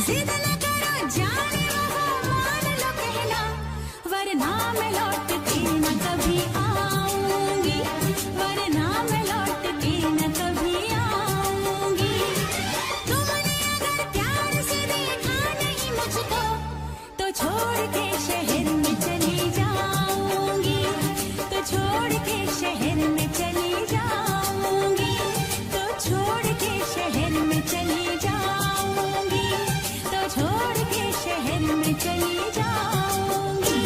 जिद न करो जाने वो मान लो कहना, वरना मैं लौट के न कभी आऊंगी, वरना मैं लौट के न कभी आऊंगी। तुमने अगर प्यार से देखा नहीं मुझको, तो छोड़ के शहर में चली जाऊंगी, तो छोड़ के शहर में चली जाऊंगी, तो छोड़ के शहर में चली जाऊंगी, तो छोड़ के शहर में चली जाऊंगी।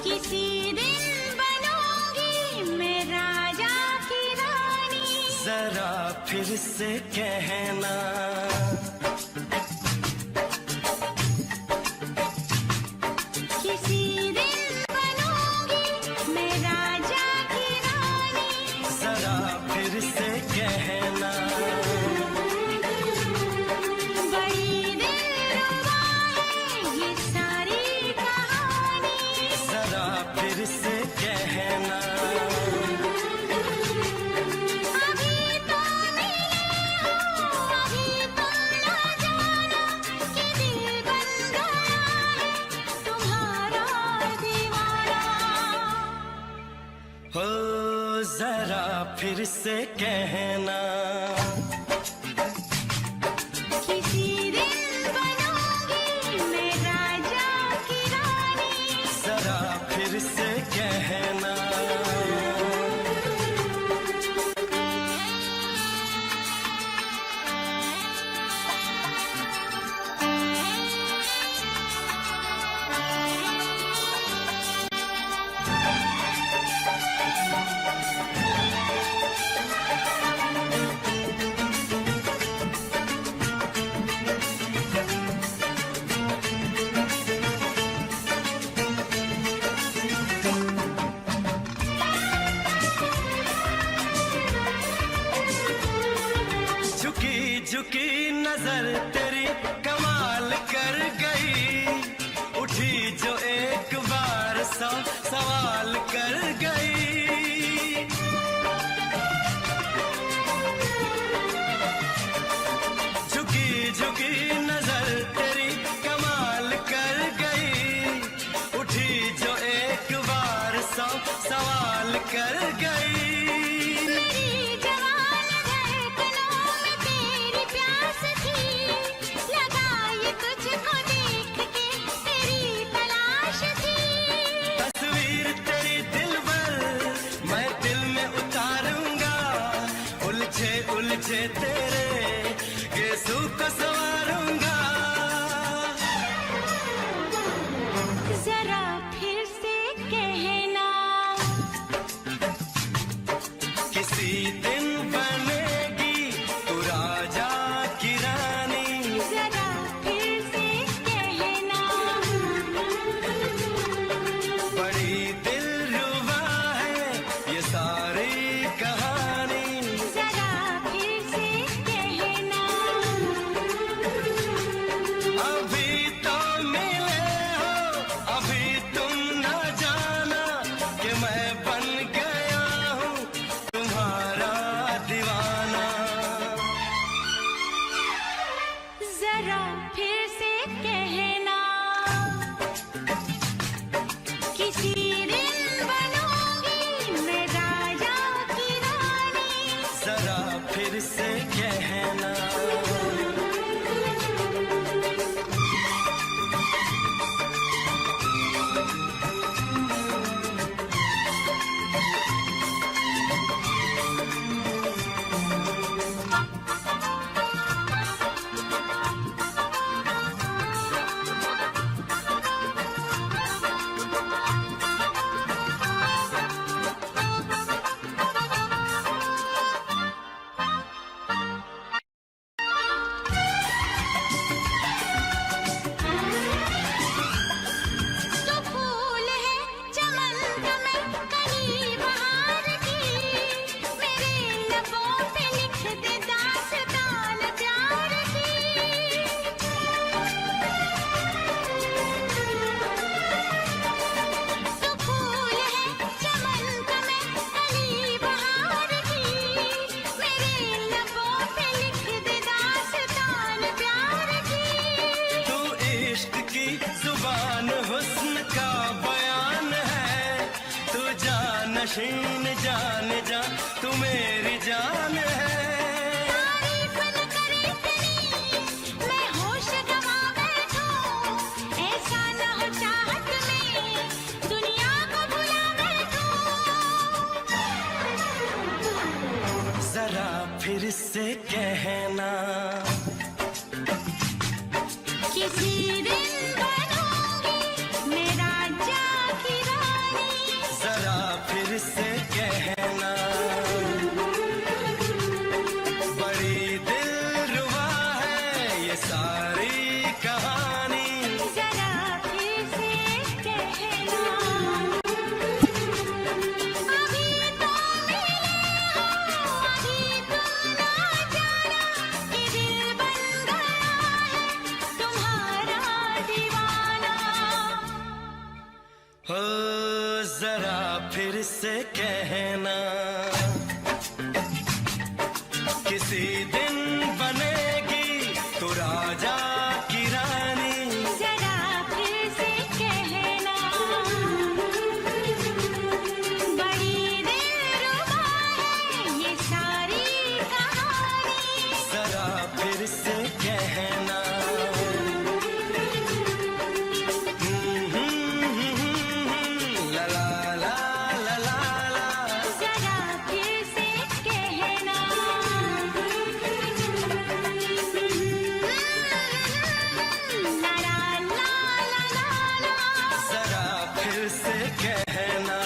किसी दिन बनूंगी मैं राजा की रानी, जरा फिर से कहना, किसी दिन बनूंगी मैं राजा की रानी, जरा फिर से कहना, बड़ी दिलरुबा है ये सारी कहानी, जरा फिर से कहना। अभी तो मिले हो, अभी तो ना जाना कि दिल बन गया है तुम्हारा दीवाना। हो जरा फिर से कहना, किसी दिन बनूंगी मैं राजा की रानी, जरा फिर से कहना। झुकी झुकी नजर तेरी कमाल कर गई, उठी जो एक बार सौ सवाल कर गई। झुकी झुकी नजर तेरी कमाल कर गई, उठी जो एक बार सौ सवाल कर गई। मेरी जवान धड़कनों में तेरी प्यास थी, लगाई तुझको देख के तेरी तलाश थी। तस्वीर तेरी दिल भर मैं दिल में उतारूंगा, उलझे उलझे तेरे गेसू को संवारूंगा। जरा फिर से कहना, नशीन जान जा तू मेरी जान है। तारीफ न करे तेरी मैं होश गवा बैठूं, ऐसा न हो चाहत में दुनिया को भुला बैठूं। जरा फिर से कहना किसी दिन बनूंगी मैं राजा की रानी। जरा फिर से कहना बड़ी दिलरुबा है ये सारी कहानी। जरा फिर से कहना अभी तो मिले हो, अभी तुम ना जाना कि दिल बन गया है तुम्हारा दीवाना। हो जरा फिर से कहना किसी दिन बनेगी तू राजा की रानी। जरा फिर से कहना बड़ी दिलरुबा है ये सारी कहानी। जरा फिर से कहना ला ला ला ला ला ला। जरा फिर से कहना ला ला ला ला ला ला। जरा फिर से कहना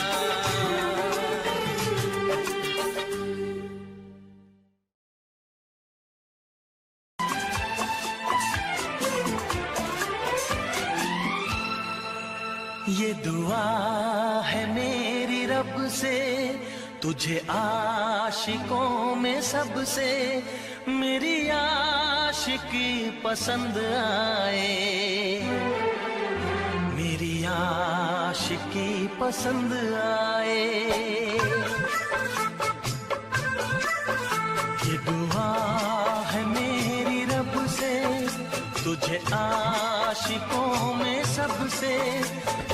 ये दुआ है मेरी रब से तुझे आशिकों में सबसे मेरी आशिकी पसंद आए। मेरी आशिकी पसंद आए। ये दुआ है मेरी रब से तुझे आशिकों में सबसे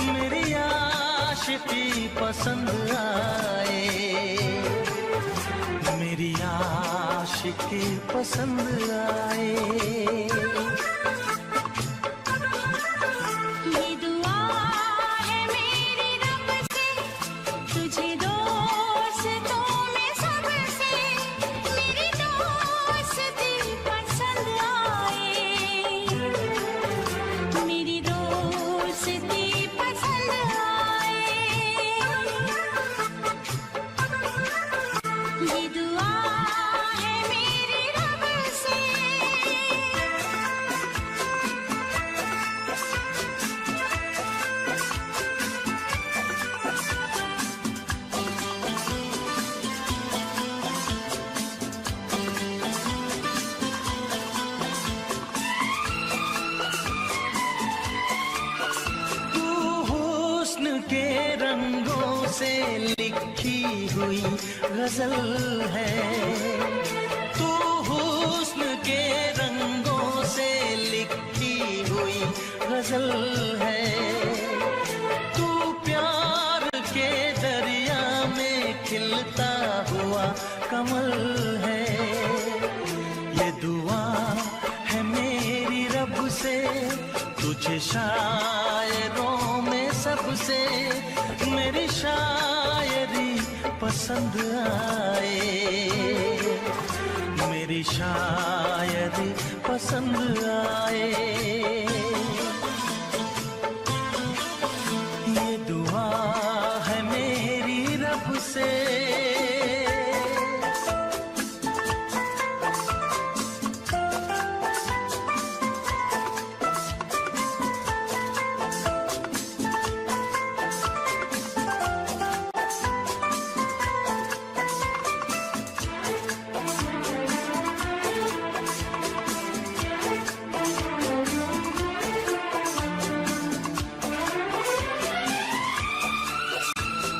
मेरी आशिकी पसंद आए। मेरी आशिकी पसंद आए। ये दुआ है मेरी रब से तुझे दोस्तों में सबसे मेरी दोस्ती पसंद आए। मेरी दोस्ती पसंद आए। ये दुआ है मेरी रब से। तू हुस्न के रंगों से लिखी हुई गजल है। तू हुस्न के रंगों से लिखी हुई गजल है। तू प्यार के दरिया में खिलता हुआ कमल है। ये दुआ है मेरी रब से तुझे शायरों में सबसे मेरी शायरी पसंद आए। मेरी शायरी पसंद आए। ये दुआ है मेरी रब से।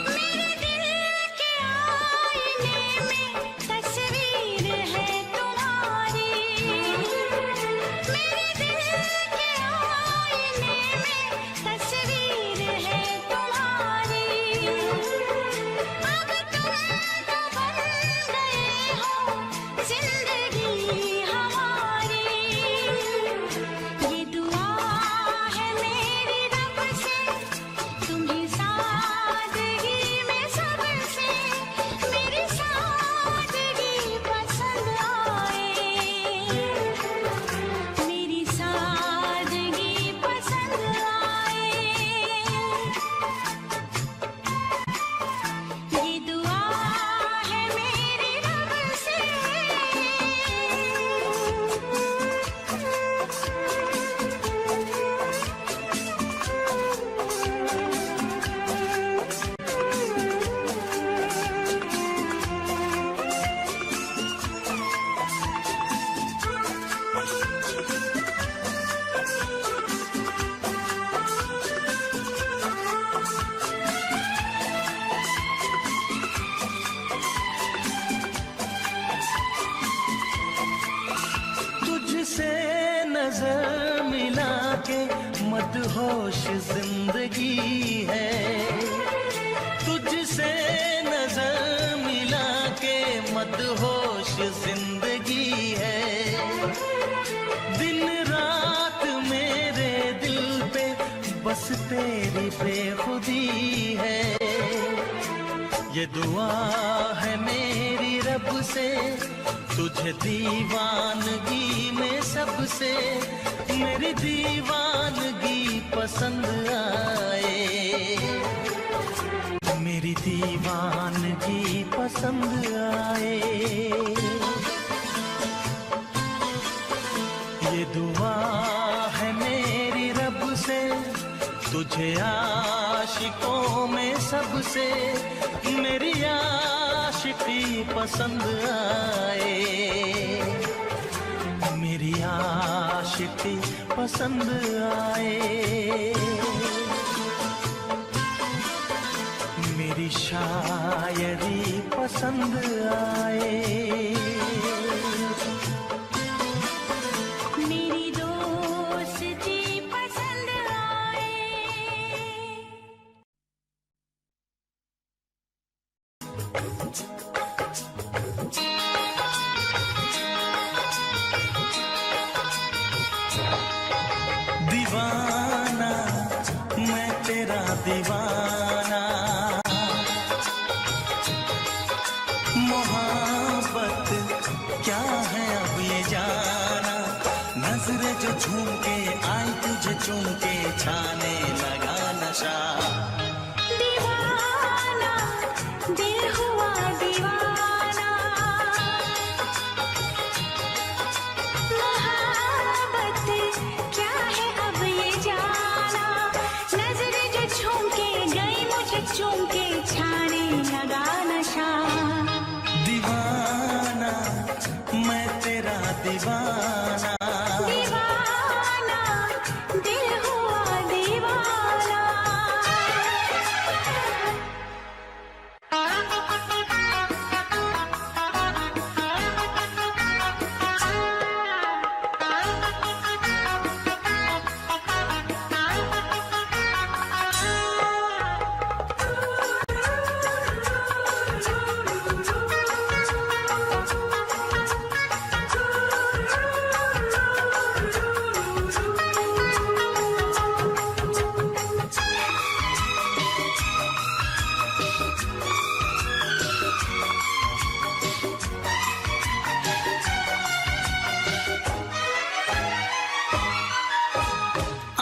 मेरे दिल के मदहोश जिंदगी है, तुझसे नजर मिला के मदहोश जिंदगी है। दिन रात मेरे दिल पे बस तेरी बेखुदी है। ये दुआ है मेरी रब से, तुझे दीवानगी में सबसे मेरी दीवानगी पसंद आए, मेरी दीवानगी पसंद आए। ये दुआ है मेरी रब से, तुझे आशिकों में सबसे मेरी आशिकी पसंद आए, मेरी आशिकी पसंद आए। मेरी शायरी पसंद आए, मेरी दोस्ती पसंद आए। दीवाना मैं तेरा दीवाना, मोहब्बत क्या है अब ये जाना। नजरें जो झूम के आई तुझे चूम के छाने लगा नशा। दीवाना दिल हुआ दीवाना, मोहब्बत क्या है अब ये जाना। नजरें जो झूम के गई मुझे चूम के छाने लगा नशा। दीवाना मैं तेरा दीवाना, दीवाना दिल हुआ दीवाना।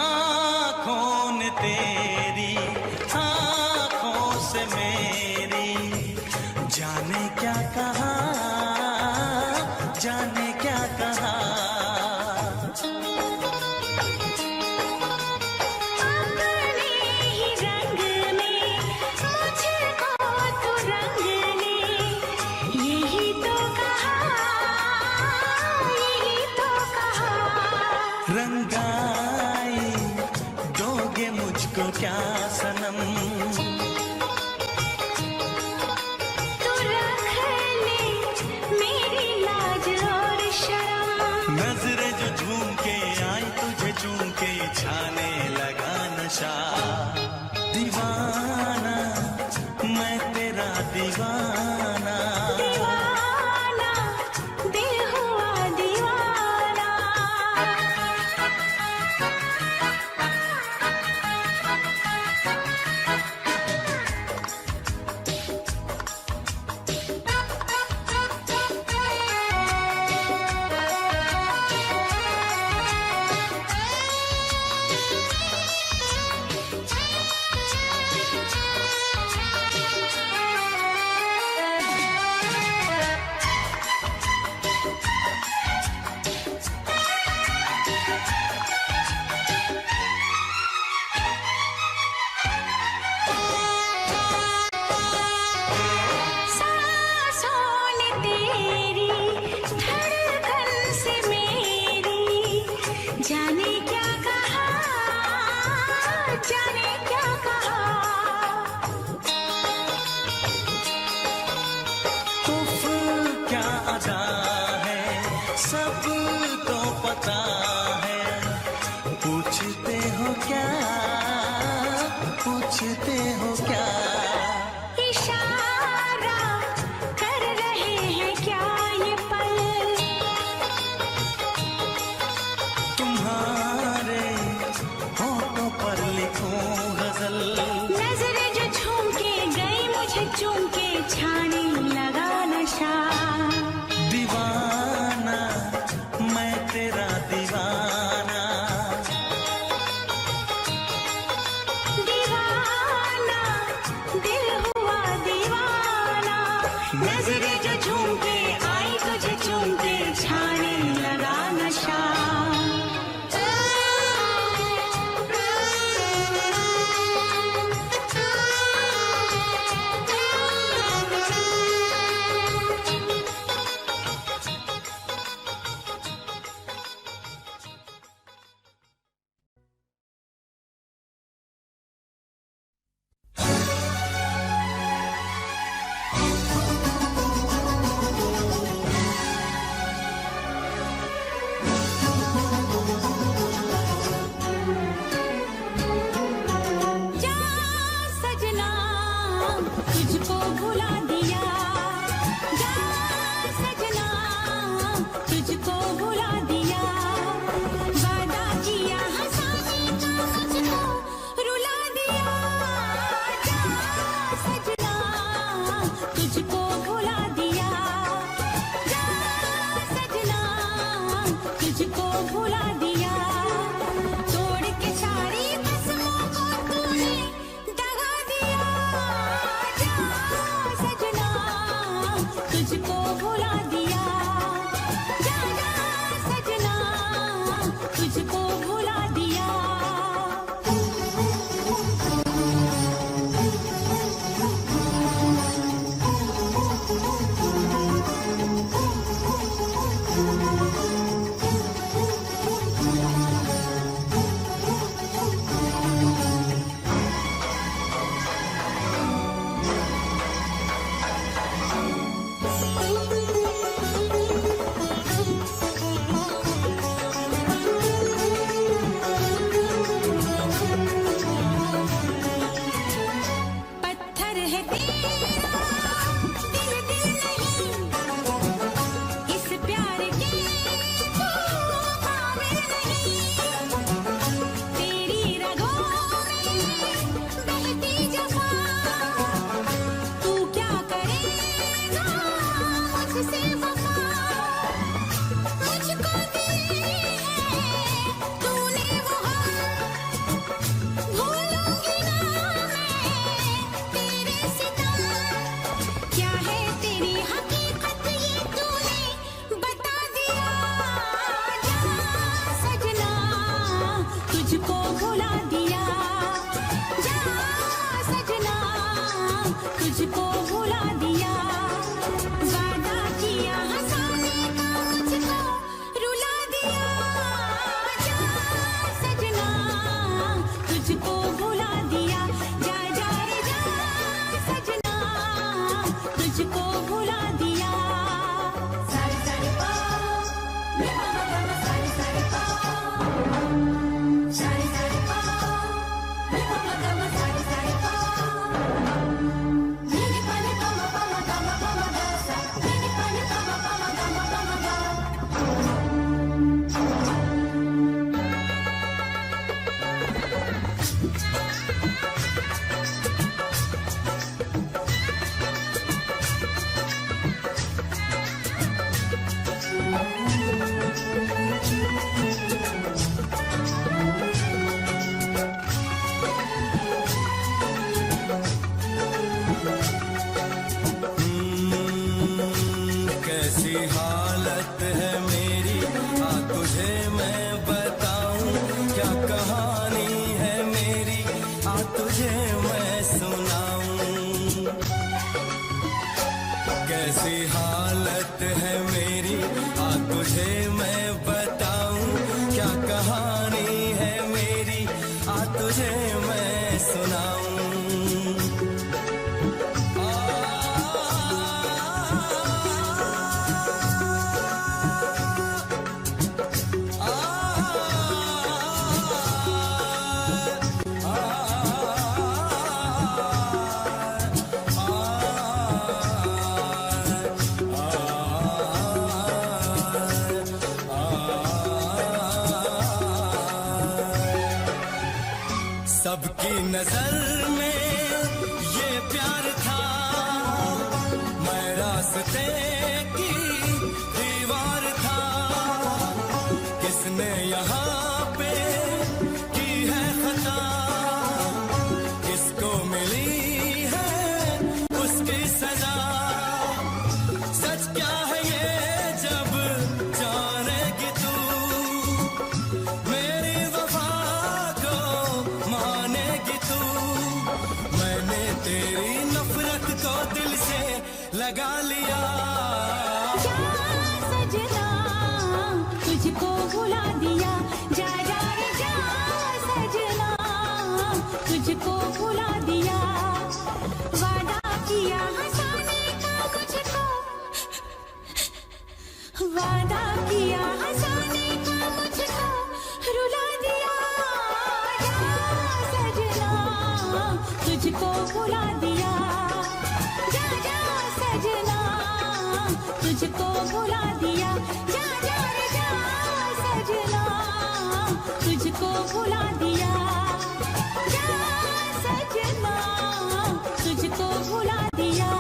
आँखों ने तेरी आँखों से मेरी जाने क्या कहा, जाने क्या कहा। अपने ही रंग में मुझको तो रंग ले, यही तो कहा, यही तो कहा। रंगाई दोगे मुझको क्या सनम, तू रख ले मेरी लाज और शर्म। नजरें जो झूम के आई तुझे चूम के छाने लगा नशा। दीवाना मैं तेरा दीवाना, दीवाना दिल हुआ दीवाना। कहते हो क्या? इशारा कर रहे हैं क्या ये पल? तुम्हारे होठों पर लिखूं गजल। नजरें जो झूम के गई मुझे चूम के छाने लगा नशा। दीवाना मैं तेरा दीवाना, दीवाना दिल हुआ दीवाना। नजरें जो झूम के आई तुझे चूम के छाने लगा नशा। जा सजना तुझको भुला दिया, जा सजना तुझको भुला दिया। वादा किया हंसाने का मुझको रुला दिया। जा सजना तुझको भुला दिया, जा सजना तुझको भुला दिया। तोड़ के सारी कसमों को तूने दगा दिया। जा सजना तुझको भुला दिया, जा जा सजना तुझको भुला दिया। पत्थर है तेरा दिल दिल नहीं, इस प्यार के तू काबिल नहीं। तेरी रगों में बहती जफा, तू क्या करेगा मुझसे वफा। मुझको दी है तूने वो हम, भूलूंगी ना मैं तेरे सितम। क्या है तेरी हकीकत ये तूने बता दिया। जा सजना तुझको भुला दिया, जा सजना तुझको भुला दिया। वादा किया हंसाने का मुझको रुला दिया। जा सजना तुझको भुला दिया, जा जा रे जा सजना तुझको भुला दिया। सारे सारे पा रे मा मा मा सारे सारे पा, सारे सारे पा रे मा मा मा सारे सारे पा। नी नी पा नी पा मा पा मा गा मा पा मा गा सा, नी नी पा नी पा मा पा मा गा मा पा मा गा। कैसी हालत है मेरी, आ तुझे मैं बताऊं। क्या कहानी है मेरी, आ तुझे मैं सुनाऊं। कैसी हालत है मेरी, आ तुझे मैं बताऊं। क्या कहानी है मेरी, आ तुझे मैं सुनाऊं। तेरी नफरत को दिल से लगा लिया। जा सजना तुझको भुला दिया, जा जा रे जा सजना तुझको भुला दिया। वादा किया हंसाने का मुझको, वादा किया हंसाने का मुझको रुला दिया। जा सजना तुझको भुला दिया, जा जा सजना तुझको भुला दिया। जा जा रे जा सजना तुझको भुला दिया, जा सजना तुझको भुला दिया।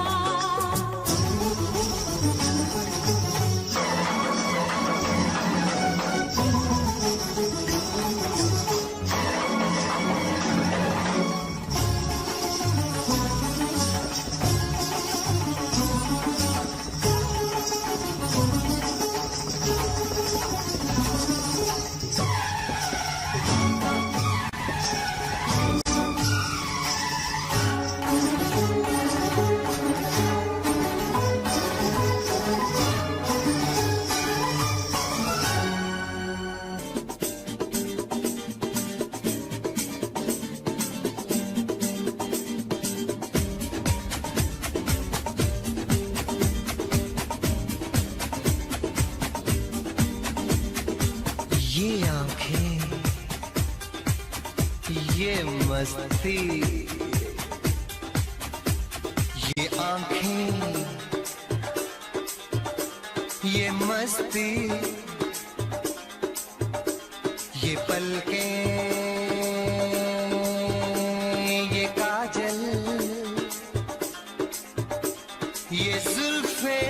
ये आंखें, ये मस्ती, ये आंखें, ये मस्ती, ये पलकें, ये काजल, ये जुल्फे,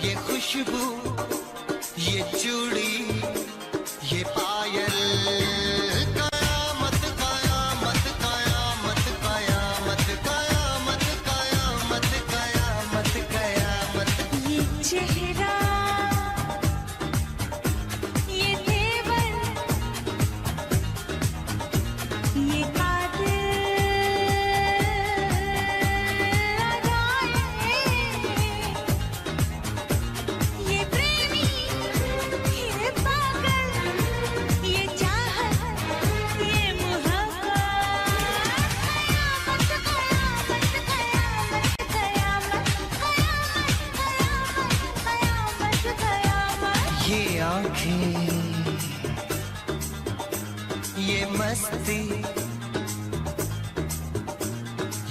ये खुशबू, ये चूड़ी, ये पायल, कयामत कयामत कयामत कयामत कयामत कयामत कयामत कयामत। ये चेहरा, ये तेवर, ये कातिल अदाएं, ये प्रेमी, ये पागल, ये चाहत, ये मोहब्बत, कयामत कयामत कयामत कयामत कयामत कयामत। ये आंखें, ये मस्ती,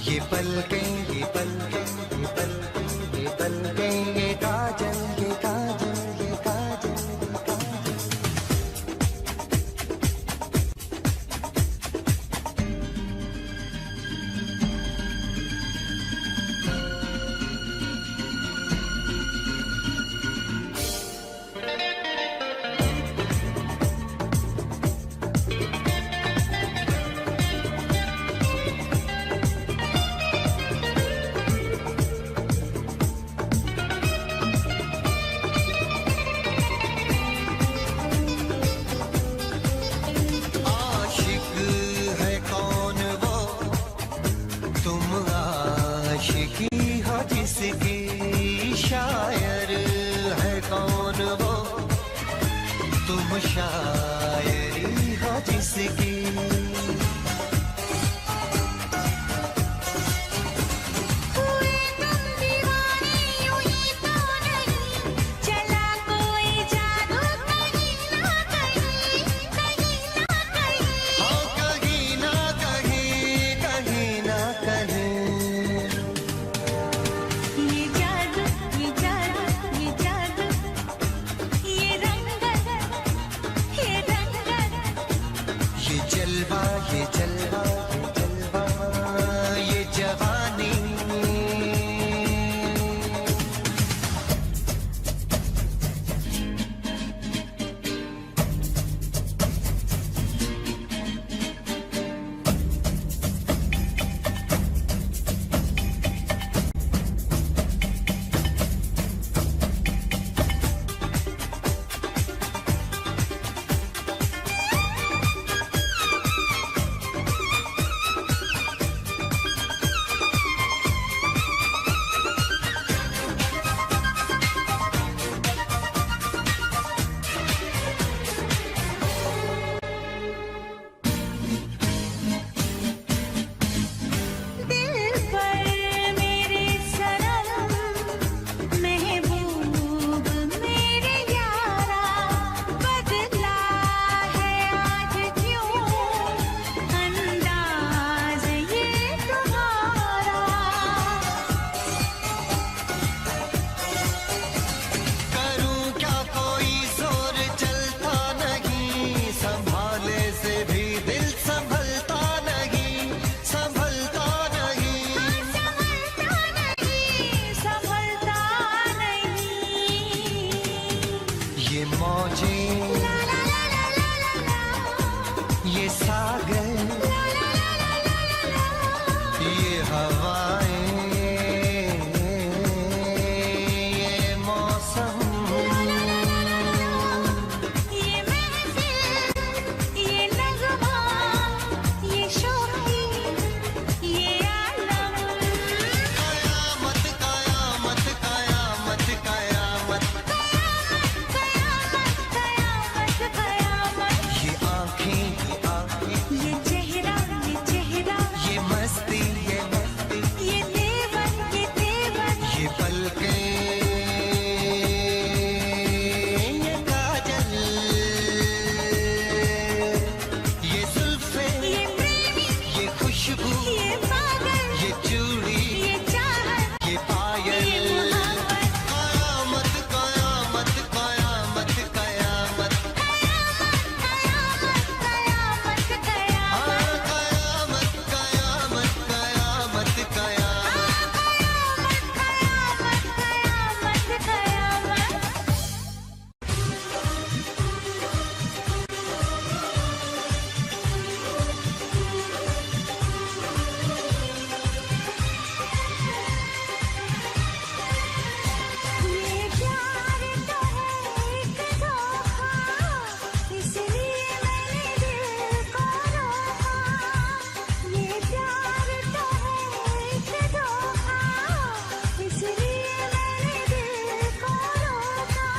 ये पलकें, ये पलकें, ये पलकें, ये पलकें, ये काजल, ये काजल, ये काजल, ये काजल। आशिक है कौन वो, तुम आशिकी हो जिसकी, शायर है कौन वो, तुम शायरी हो जिसकी। हुए तुम दीवाने यूं ही तो नहीं, चला कोई जादू कहीं ना कहीं, कहीं ना कहीं। हाँ कहीं ना कहीं, कहीं ना कहीं। ये जादू, ये जादू, ये जादू, ये रंगत, ये रंगत, ये हवाएं ये मौसम ये महफिल ये नगमा ये शोखी ये आलम कयामत कयामत कयामत कयामत कयामत कयामत ये आंखें ये चेहरा ये मस्ती ये देवन ये पलकें ये काजल ये जुल्फें ये प्रेमी ये खुशबू ये पागल ये चूड़ी ये चाहत ये ये पायल मोहब्बत कयामत कयामत कयामत कयामत कयामत कयामत कयामत कयामत कयामत कयामत ये प्यार तो है एक धोखा इसलिए मैंने दिल को रोका ये प्यार तो है एक धोखा इसलिए मैंने दिल को रोका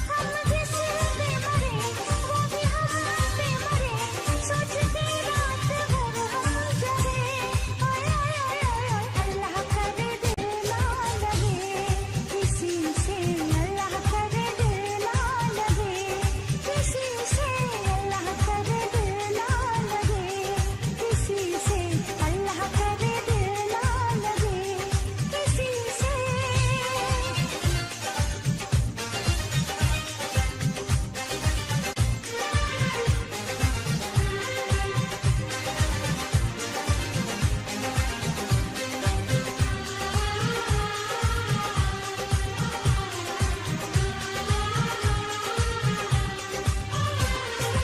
हम जिस पे मरे वो भी हम पे मरे सोचते रात भर हम जगे ओए ओए ओए अल्लाह करे दिल ना लगे किसी से अल्लाह करे दिल ना लगे किसी से अल्लाह करे दिल ना लगे किसी से अल्लाह करे दिल ना लगे किसी से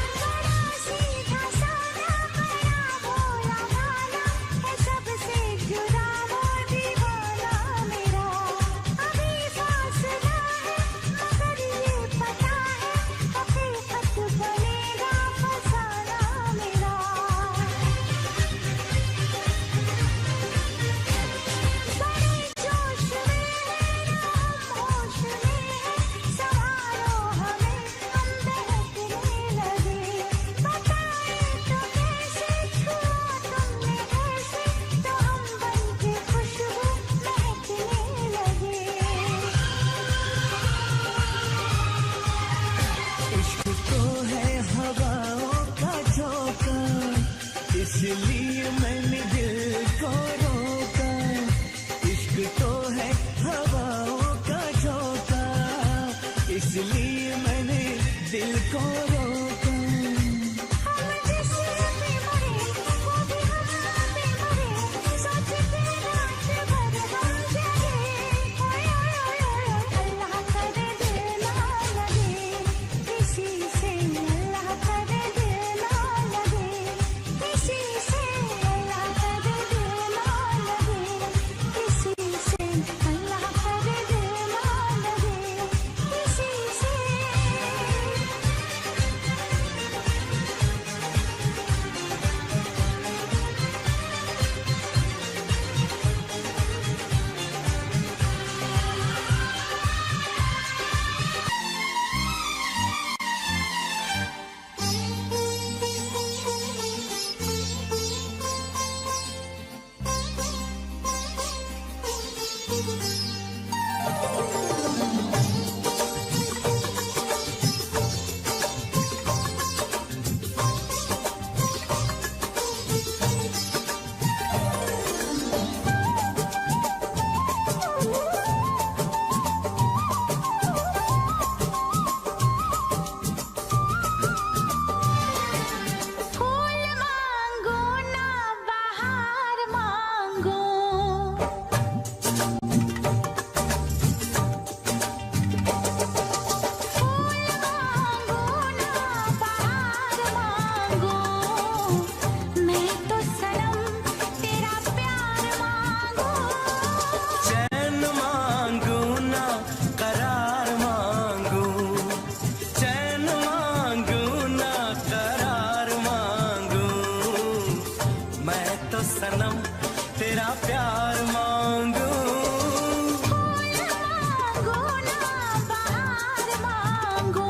सीधा साधा बड़ा भोला भाला है सबसे जुदा वो दीवाना मेरा अभी फासला है मगर ये पता है हकीकत बनेगा फसाना मेरा बड़े जोश में है ना हम होश में है सवारो हमें हम बहकने लगे बताए तो कैसे छुआ तुमने ऐसे तो हम बनके खुशबू महकने लगे इश्क तो है हवाओं का झोंका इसलिए मैंने दिल को रोका इश्क तो है हवाओं का झोंका इसलिए मैंने दिल को रोका हम जिस पे मरे वो भी हम पे मरे सोचते रात भर हम जगे ओए ओए ओए अल्लाह करे दिल ना लगे किसी से अल्लाह करे दिल ना लगे किसी से अल्लाह करे दिल ना लगे किसी से अल्लाह करे दिल ना लगे किसी से प्यार मांगू, मांगो ना बहार मांगो।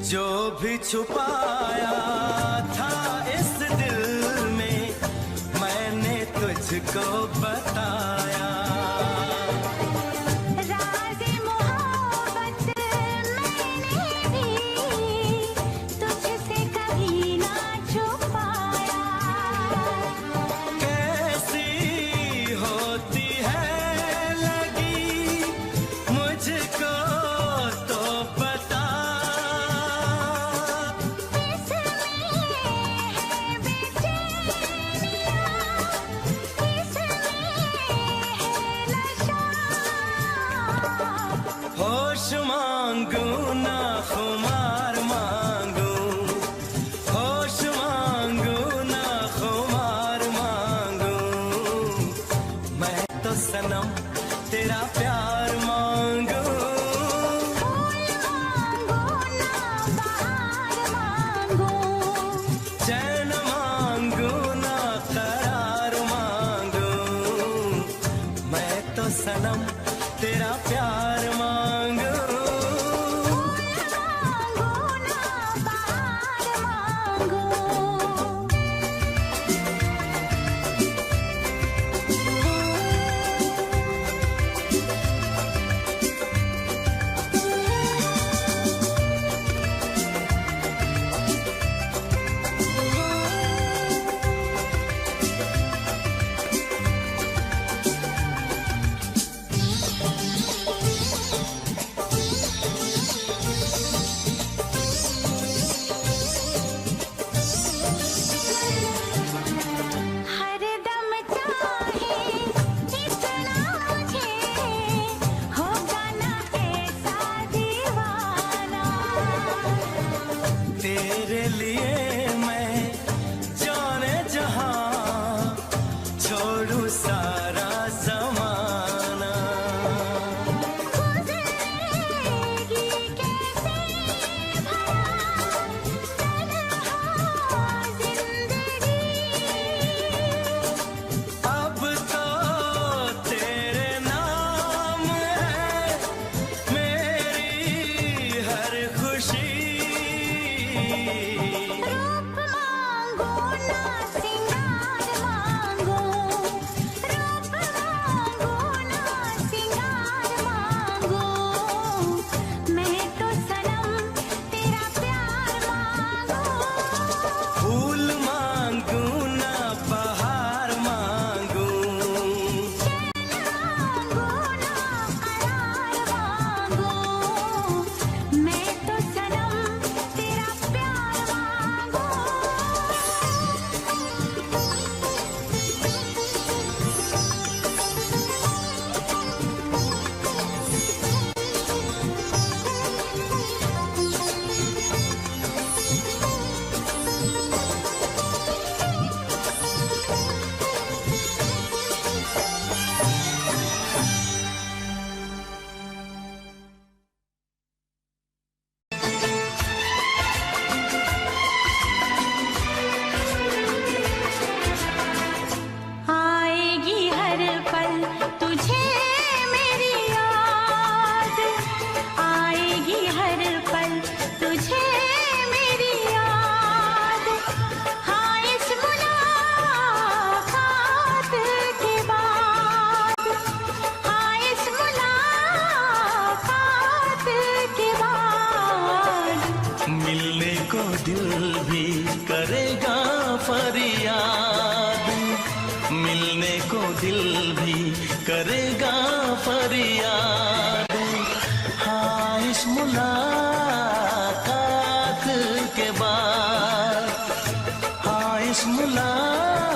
जो भी छुपाया था इस दिल में मैंने तुझको बताया। राज़े मोहब्बत मैंने भी तुझसे कभी ना छुपाया। कैसी होती है लगी मुझको तो पता, होश मांगू ना खुमार मांगू, होश मांगू ना खुमार मांगू। मैं तो सनम तेरा प्यार मांगू, मांगो ना बहार मांगो। चैन मांगू ना करार मांगू। मैं तो सनम तेरा प्यार मांगू, मांगो ना बहार मांगो। हर दम चाहे इतना मुझे होगा ना ऐसा दीवाना। तेरे लिए मैं जाने जहां छोड़ू सारा जमाना। गुज़रेगी कैसे भला तन्हा ज़िंदगी। अब तो तेरे नाम है मेरी हर खुशी। रूप मांगो ना सिंगार मांगो। रूप मांगो ना सिंगार मांगो। मैं तो सनम तेरा प्यार मांगो। फूल मांगू ना बहार मांगू, मांगो ना करार मांगो। मैं तो सनम तेरा प्यार मांगो। आएगी हर पल तुझे मेरी याद। आएगी हर पल तुझे मेरी याद। हाँ इस मुलाकात के बाद। हाँ इस मुलाकात के बाद। मिलने को दिल भी करेगा फरियाद, मिलने को दिल भी करेगा फरियाद। हाँ इस मुलाकात के बाद, हाँ इस मुलाकात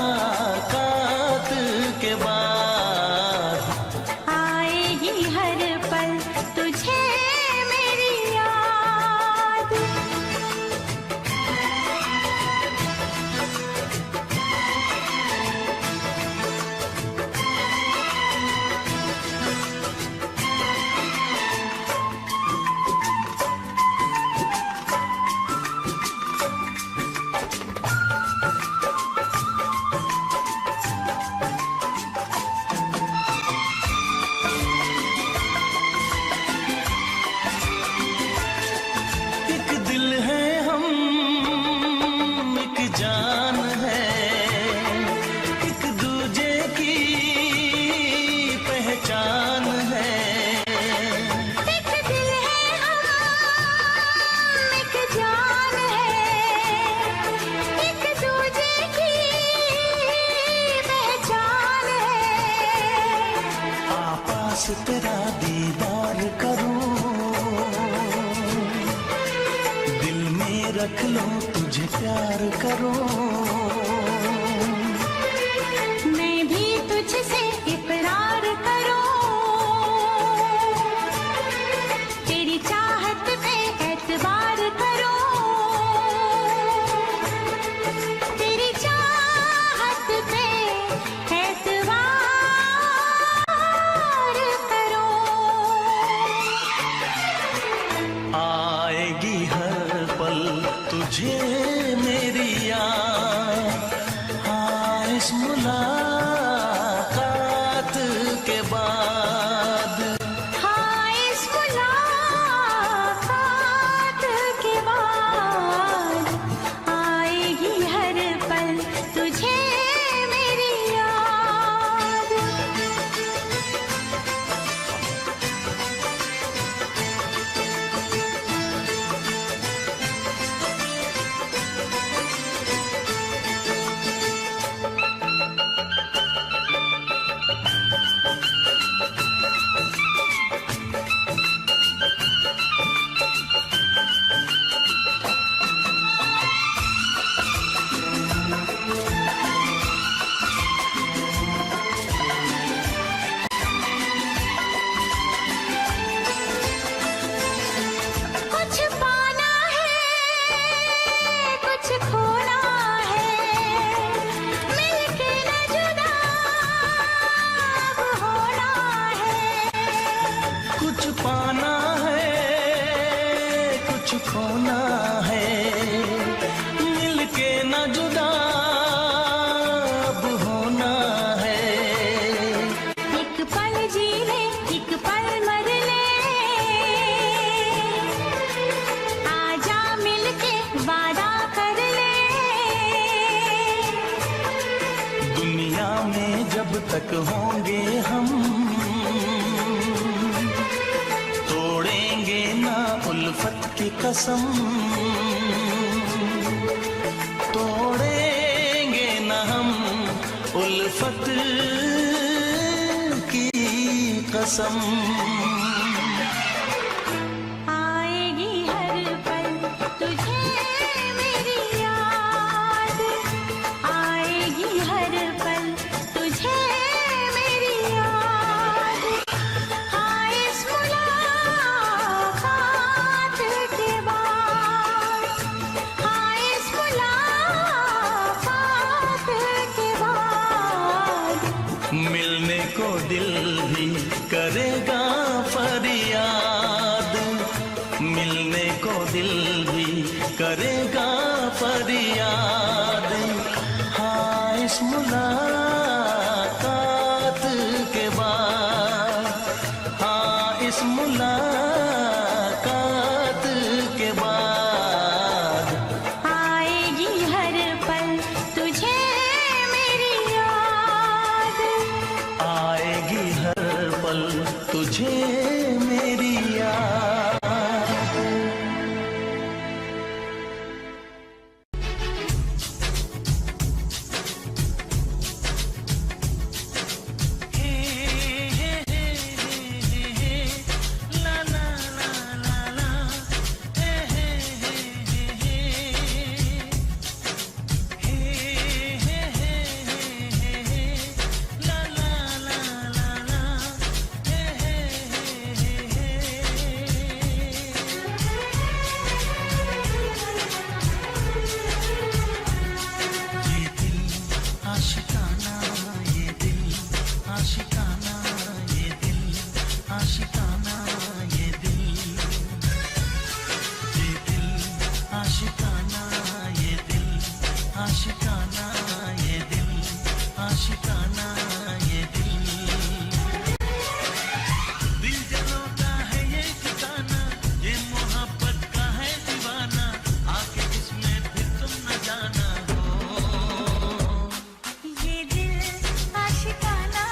पास तेरा दीदार करूं, दिल में रख लो तुझे प्यार करूं। मैं भी तुझसे इकरार करूं, तेरी चाहत पे एतबार करूं, तेरी चाहत पे एतबार करूं। आएगी हर पल तुझे मेरी याद, हाँ इस मुलाकात के बाद। हाँ इस मुलाकात के बाद आएगी हर पल तुझे मेरी याद। कुछ पाना है, कुछ खोना है, मिलके न जुदा अब होना है। कुछ पाना है, कुछ खोना है, मिलके न जुदा अब होना है। एक पल जी ले, एक पल मर ले, आजा मिलके वादा कर ले। दुनिया में जब तक होंगे हम, तोड़ेंगे ना उल्फत की कसम, तोड़ेंगे ना हम उल्फत की कसम। आएगी हर पल तुझे मेरी याद, आएगी हर पल तुझे मेरी याद। हाँ इस मुलाकात के बाद, हाँ इस मुलाकात के बाद मिलने को दिल भी करेगा फरियाद, मिलने को दिल भी करेगा फरियाद। हाँ इस मुलाकात के बाद, हाँ इस मुलाकात के बाद आएगी हर पल तुझे मेरी याद। आएगी हर पल तुझे मेरी याद। ये दिल आशिकाना,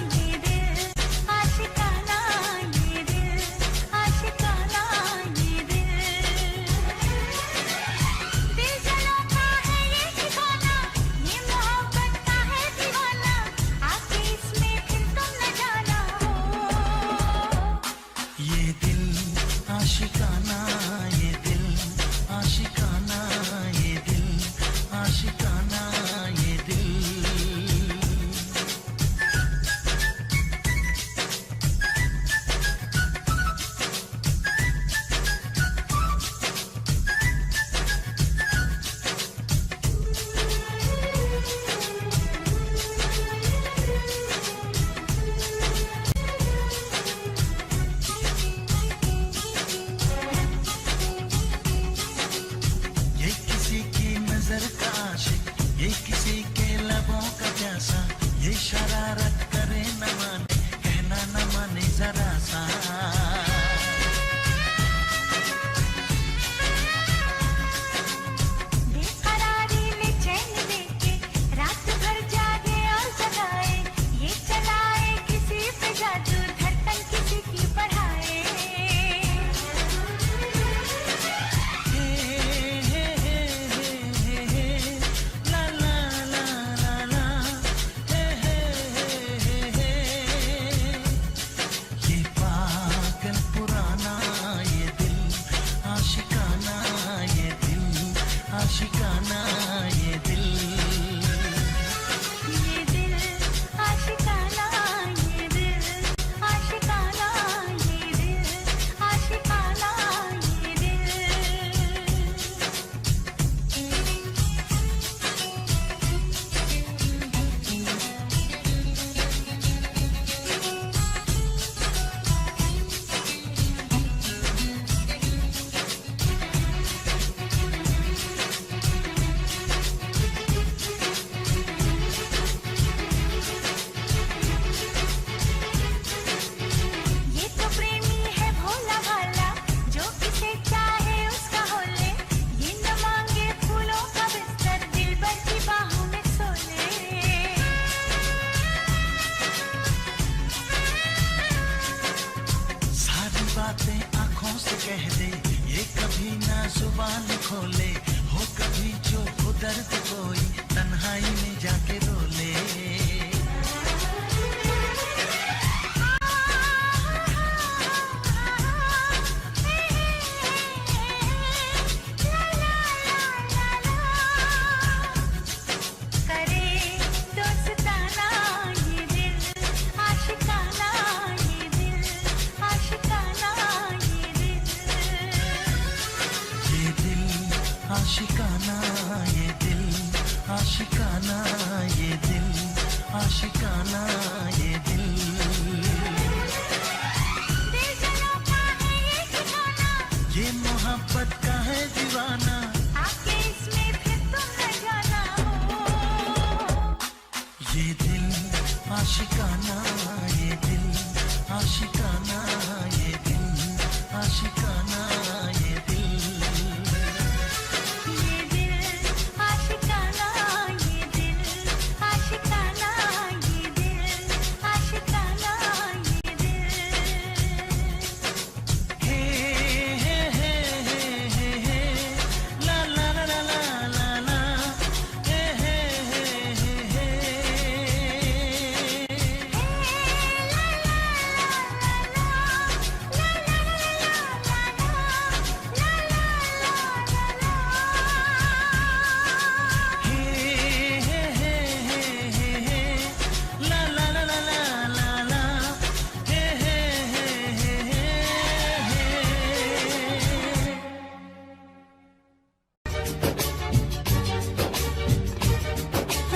ये दिल आशिकाना, ये शरारत करे न माने, कहना न माने जरा सा। बेकरारी में चैन देके रात भर जागे और जगाए, ये चलाए किसी पे जादू, धड़कन किसी की बढ़ाए। ला ला ला ला ला, ये पागल पुराना ये दिल आशिकाना, ये दिल आशिकाना, ये दिल। ये दिल आशिकाना, ये दिल आशिकाना, ये दिल आशिकाना, ये दिल। ये तो प्रेमी है भोला भाला, जो किसे चाहे उसका हो ले, ये न मांगे फूलों का बिस्तर, दिलबर की बाहों में सो ले। सारी बातें आंखों से कह दे, ये कभी ना जुबान खोले, हो कभी जो हो दर्द कोई तन्हाई में जाके रो ले। करे दोस्ताना ये दिल आशिकाना, ये दिल आशिकाना, ये दिल। ये दिल आशिकाना, ये दिल आशिकाना, ये दिल आशिकाना, ये दिल। दिलजनों का है ये ठिकाना, ये मोहब्बत का है दीवाना, आके इसमें फिर तुम न जाना हो। ये दिल आशिकाना, ये दिल आशिकाना, ये दिल आशिकाना, ये दिल। ये दिल आशिकाना, ये दिल आशिकाना, ये दिल आशिकाना, ये दिल। हे हे हे हे हे, ला ला ला ला ला ला, हे हे हे हे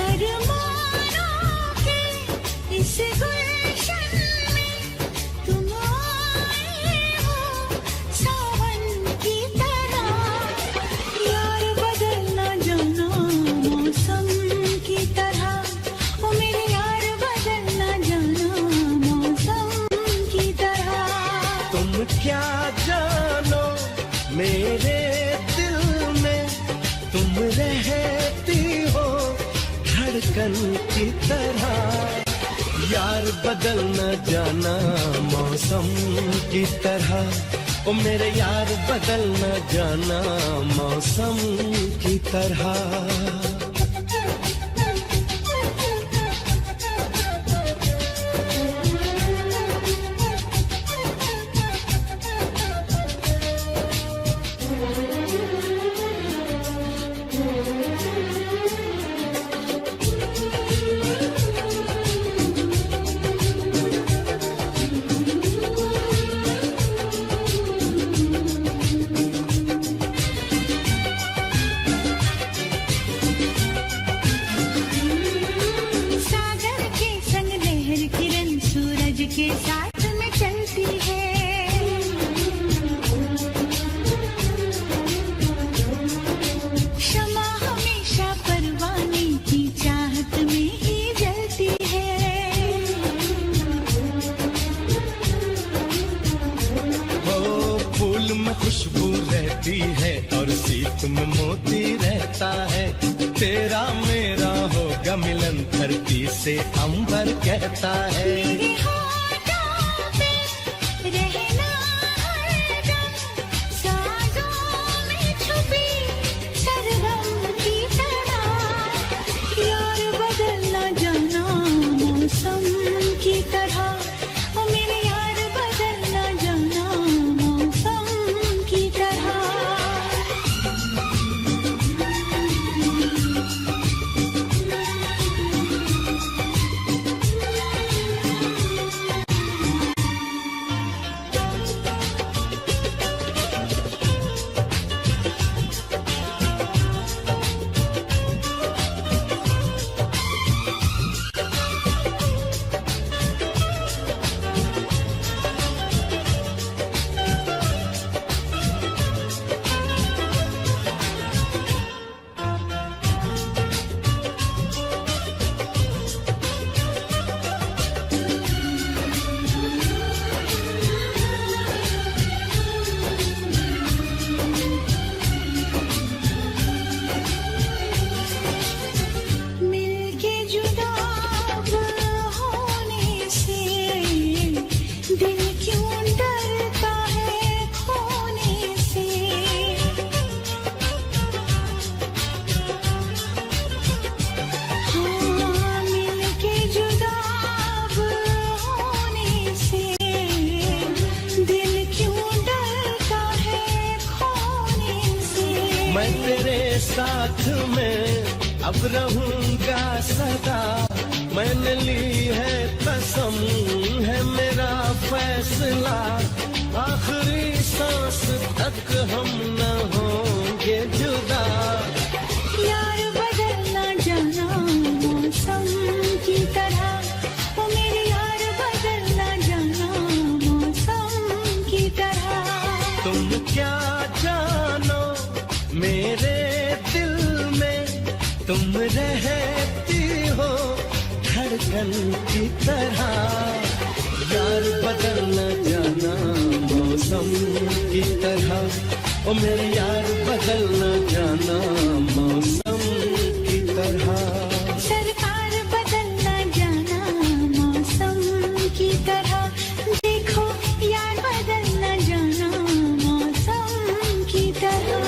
अरमानों के इस गुलशन में तुम आए हो सावन की तरह, यार बदलना जाना मौसम की तरह, ओ मेरे यार बदलना जाना मौसम की तरह। तुम क्या जानो मेरे दिल में, तुम रहती हो धड़कन की तरह, यार बदल न जाना मौसम की तरह, ओ मेरे यार बदल न जाना मौसम की तरह। क्षमा हमेशा परवाने की चाहत में ही जलती है। होती है और सीप में मोती रहता है। तेरा मेरा होगा मिलन धरती से अंबर कहता है। मेरे होठों पे रहना हरदम, साजों में छुपी सरगम की तरह। यार बदलना जाना मौसम की तरह, ओ मेरे यार बदलना जाना मौसम की तरह। मिलके जुदा होने से दिल क्यों डरता है खोने से। हाँ, मिलके जुदा होने से दिल क्यों डरता है खोने से। मैं तेरे साथ में अब रहूंगा सदा, मैंने ली है कसम है मेरा फैसला। आखिरी सांस तक हम न होंगे जुदा। यार बदलना जाना मौसम की तरह, ओ मेरे यार बदलना जाना मौसम की तरह। तुम क्या जानो मेरे दिल में, तुम रहती हो धड़कन की तरह। यार बदलना जाना मौसम की तरह, ओ मेरे यार बदलना जाना मौसम की तरह। सरकार बदलना जाना मौसम की तरह, देखो यार बदलना जाना मौसम की तरह।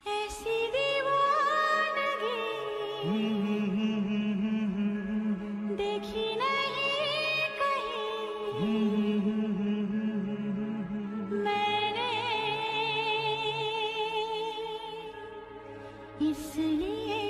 ऐसी दीवानगी देखी नहीं कहीं मैंने, इसलिए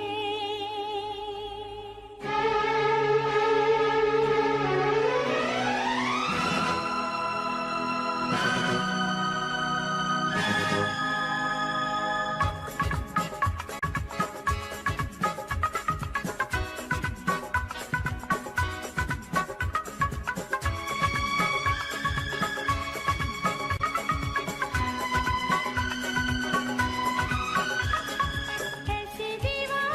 ऐसी दीवानगी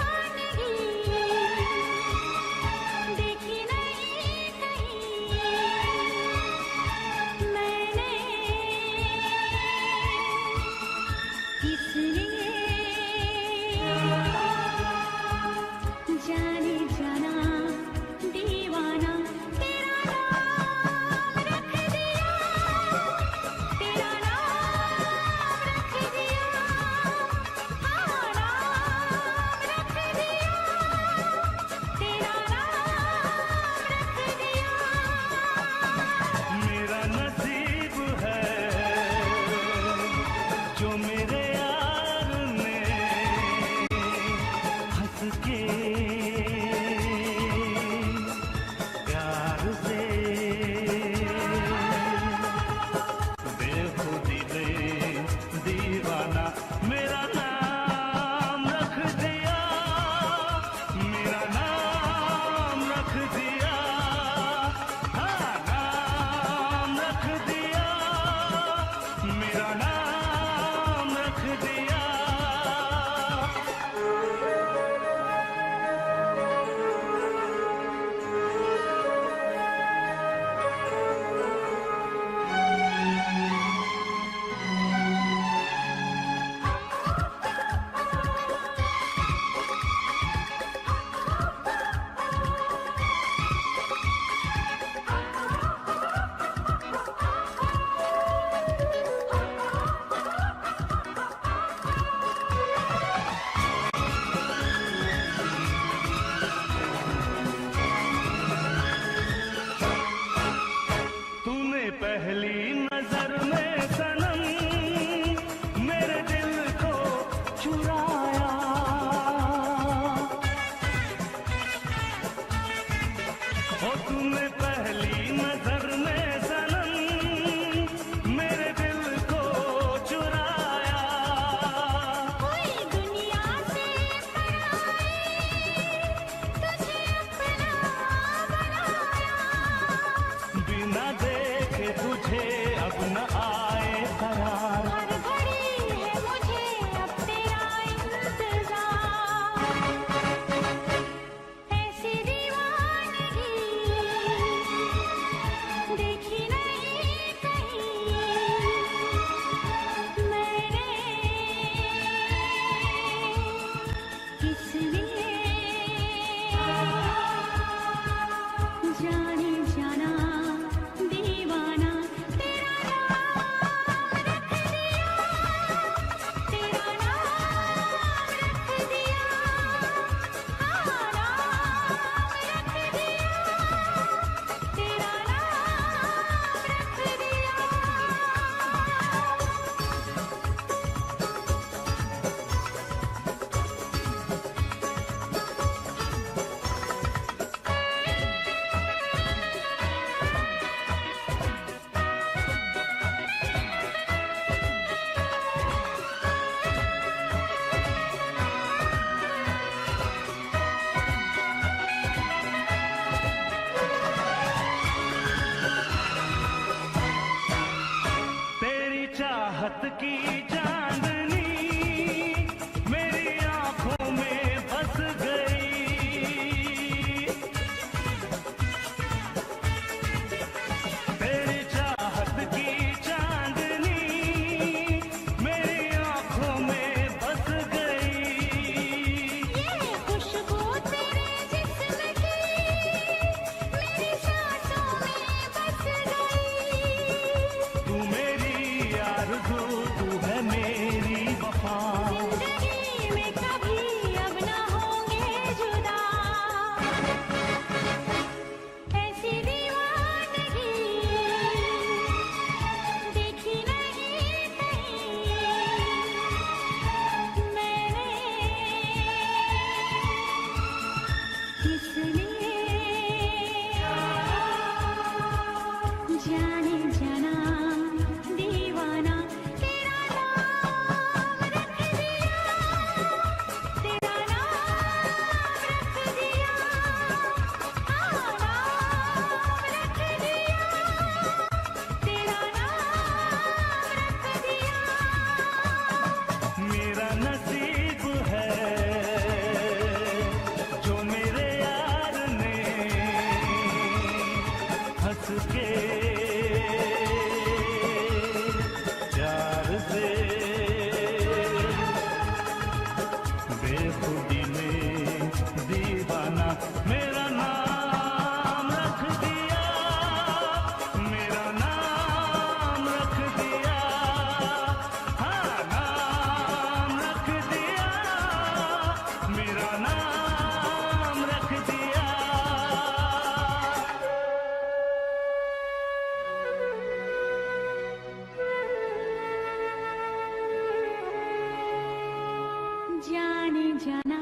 जाना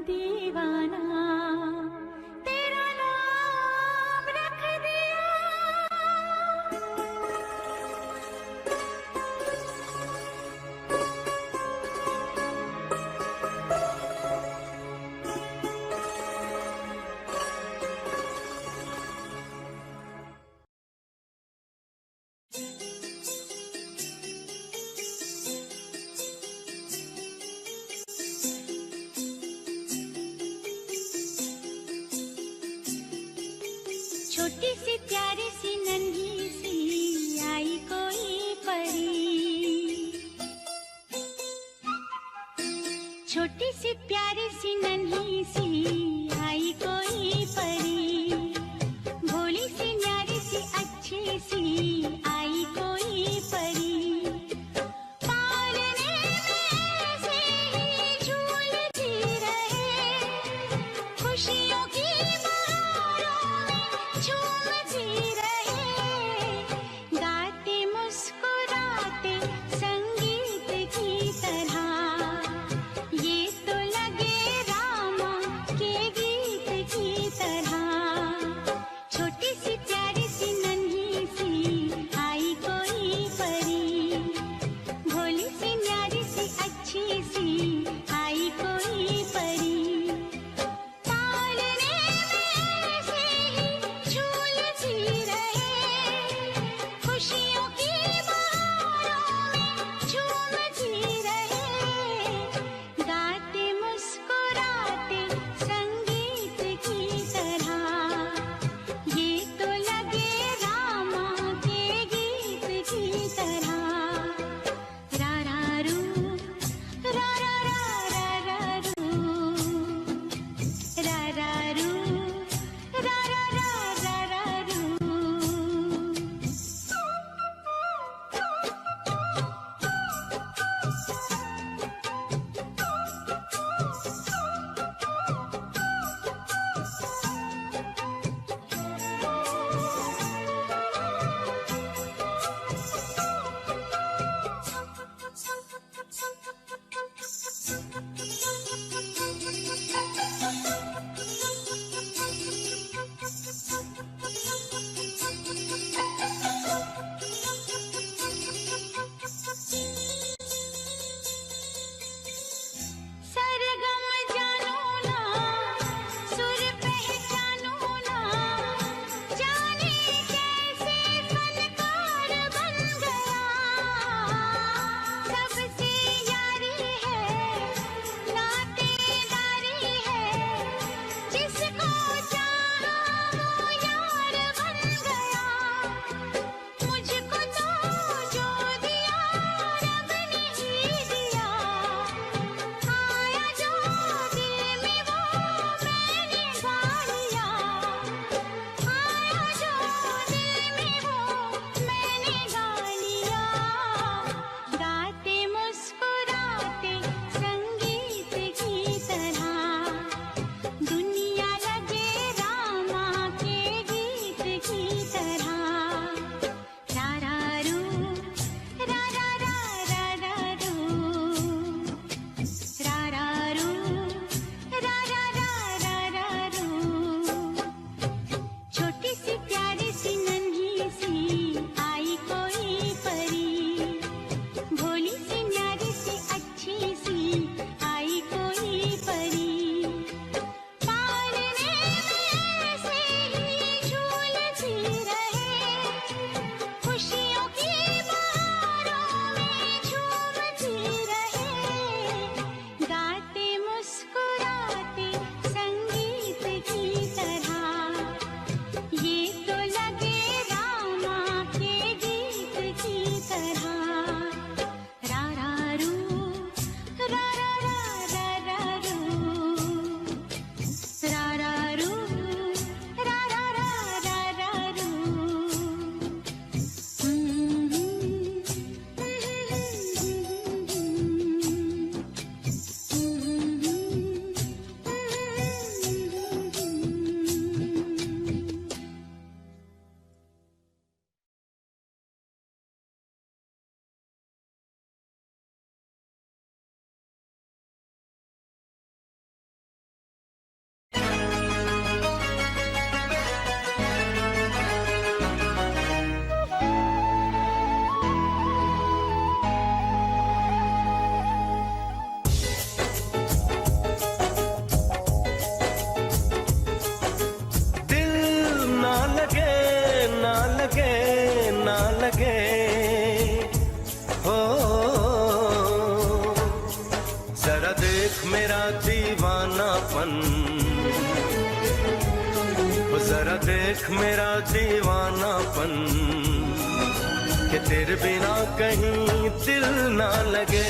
दीवाना तेरा नाम रख दिया। छोटी सी प्यारी सी नन्ही सी आई कोई परी, छोटी सी प्यारी सी नन्ही सी आई कोई परी, भोली सी न्यारी सी अच्छी सी आई कोई परी, पालने में ऐसे ही झूलती रहे, खुशियों की झूमती रहे, गाते मुस्कुराते संगीत की तरह, ये तो लगे रामा के गीत की तरह। छोटी सी प्यारी सी नन्ही सी दीवानापन, जरा देख मेरा दीवानापन, कि तेरे बिना कहीं दिल ना लगे।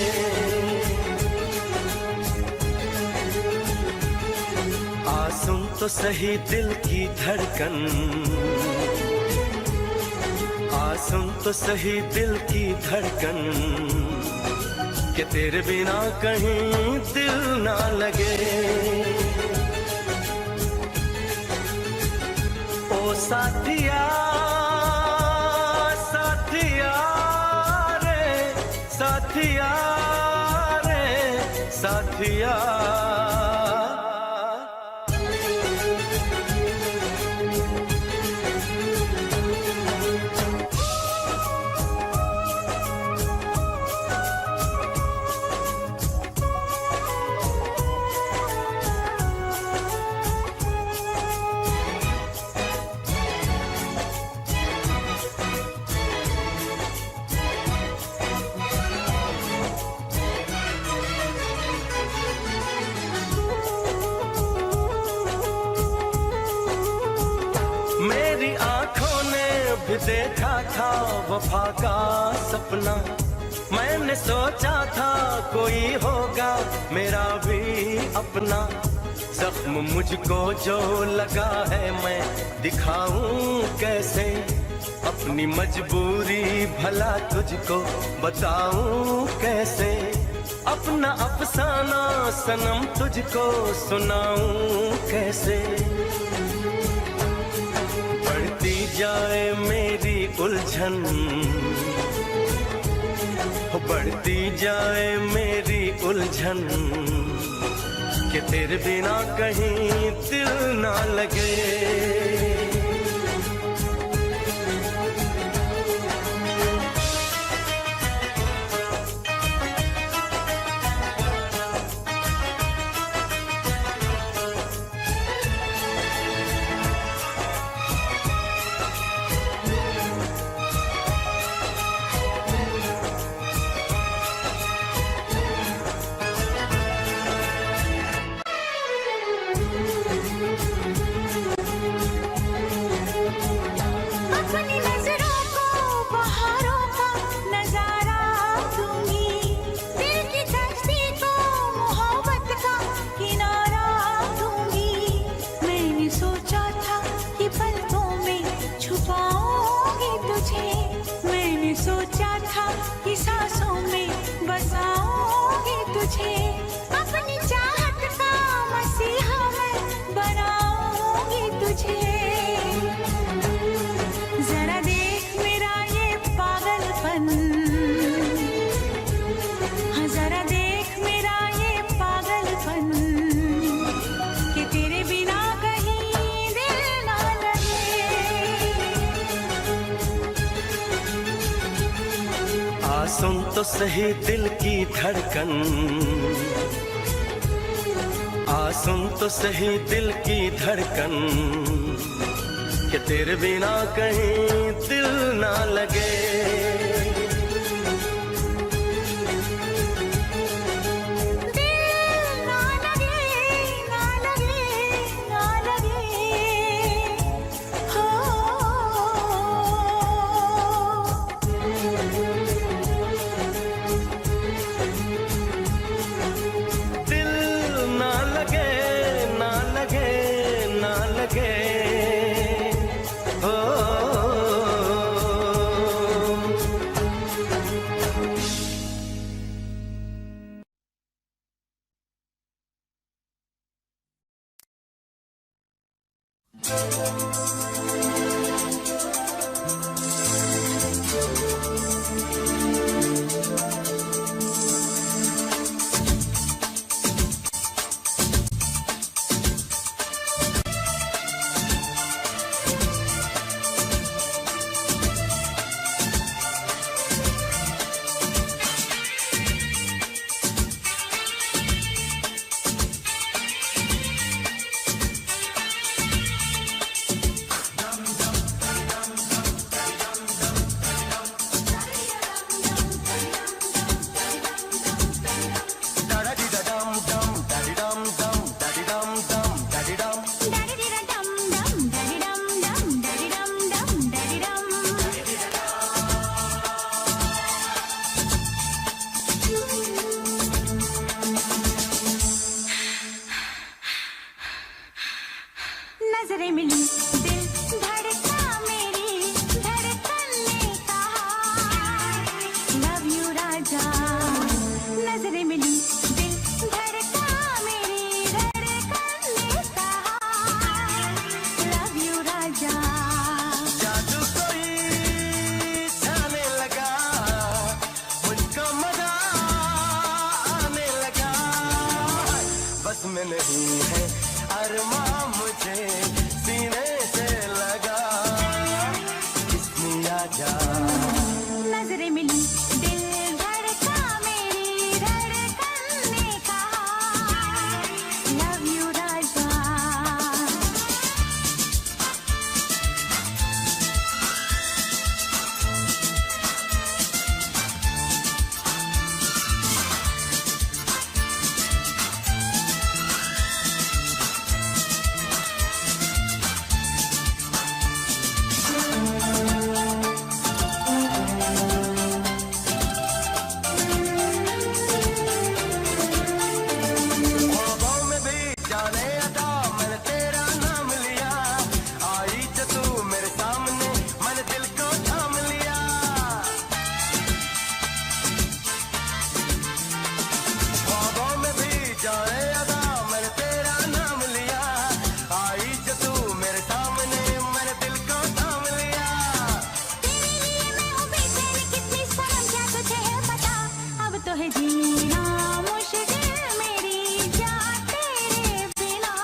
आ सुन तो सही दिल की धड़कन, आ सुन तो सही दिल की धड़कन, कि तेरे बिना कहीं दिल ना लगे। ओ साथिया साथिया रे, साथिया रे साथिया। मेरी आंखों ने भी देखा था वफा का सपना, मैंने सोचा था कोई होगा मेरा भी अपना। जख्म मुझको जो लगा है मैं दिखाऊं कैसे, अपनी मजबूरी भला तुझको बताऊं कैसे। अपना अफसाना सनम तुझको सुनाऊं कैसे। बढ़ती जाए मेरी उलझन, बढ़ती जाए मेरी उलझन, कि तेरे बिना कहीं दिल ना लगे। अपनी नजरों को बहारों का नजारा दूंगी, दिल की कश्ती को मोहब्बत का किनारा दूंगी। मैंने सोचा था कि पलकों में छुपाऊंगी तुझे, मैंने सोचा था कि सांसों में बसाऊंगी तुझे। अपनी चाहत का मसीहा मैं बनाऊंगी तुझे। जरा देख मेरा ये पागलपन, हाँ जरा देख मेरा ये पागलपन, कि तेरे बिना कहीं दिल ना लगे। आ सुन तो सही दिल की धड़कन, आ सुन तो सही दिल की धड़कन, कि तेरे बिना कहीं दिल ना लगे। दिल ना लगे, ना लगे, ना लगे, हो। दिल ना लगे, ना लगे, ना लगे, हो। नहीं है अरमां मुझे सीने से लगा किसने आजा नजरें मिली दिल धड़का मेरी धड़कन ने कहा लव यू राजा ख्वाबों में भी जाने अदा मैंने तेरा नाम लिया आई जो तू मेरे सामने मैंने दिल को थाम लिया ख्वाबों में भी जाने अदा मैंने तेरा नाम लिया आई जो तू मेरे सामने मैंने दिल को थाम लिया तेरे लिए मैं हूँ बेचैन कितनी सनम क्या तुझे है पता अब तो है जीना मुश्किल मेरी जान तेरे बिना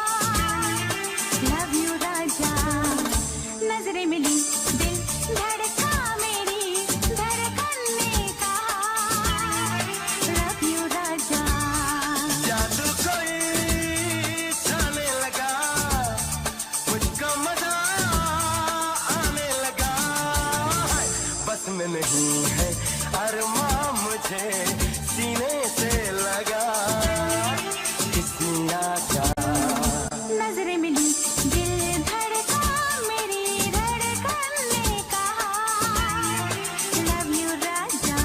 लव यू राजा नजरें मिली दिल धड़का मेरी धड़कन ने कहा लव यू राजा जादू कोई छाने लगा मुझको मजा आने लगा बस में नहीं है अरमां मुझे सीने से लगा किसने आजा नजरें मिली दिल धड़का मेरी धड़कन ने कहा लव यू राजा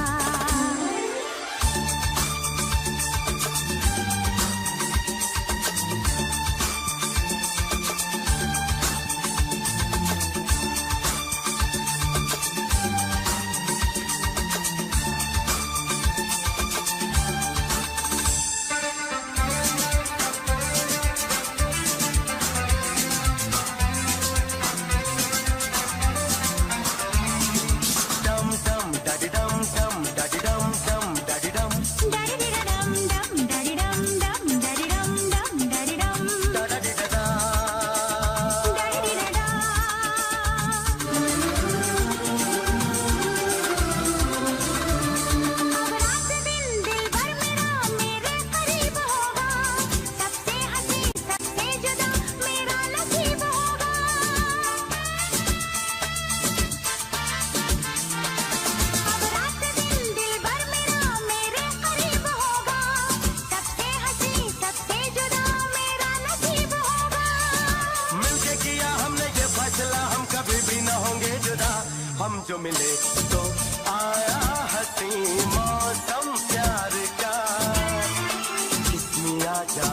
डम डम डडी डम डम डडी डम डम डडी डम डडी डम डम डडी डम डम डडी डम डम डडी डम डडी डदा डडी डा अब रात दिन दिल भर मेरा मेरे करीब होगा सबसे हंसी सबसे जुदा मेरा नसीब होगा अब रात दिन दिल भर मेरा मेरे करीब होगा सबसे हंसी सबसे जुदा मेरा नसीब होगा मिलके किया हमने ये फैसला हम कभी भी न होंगे जुदा हम जो मिले तो आया हंसी मौसम प्यार का किसने आजा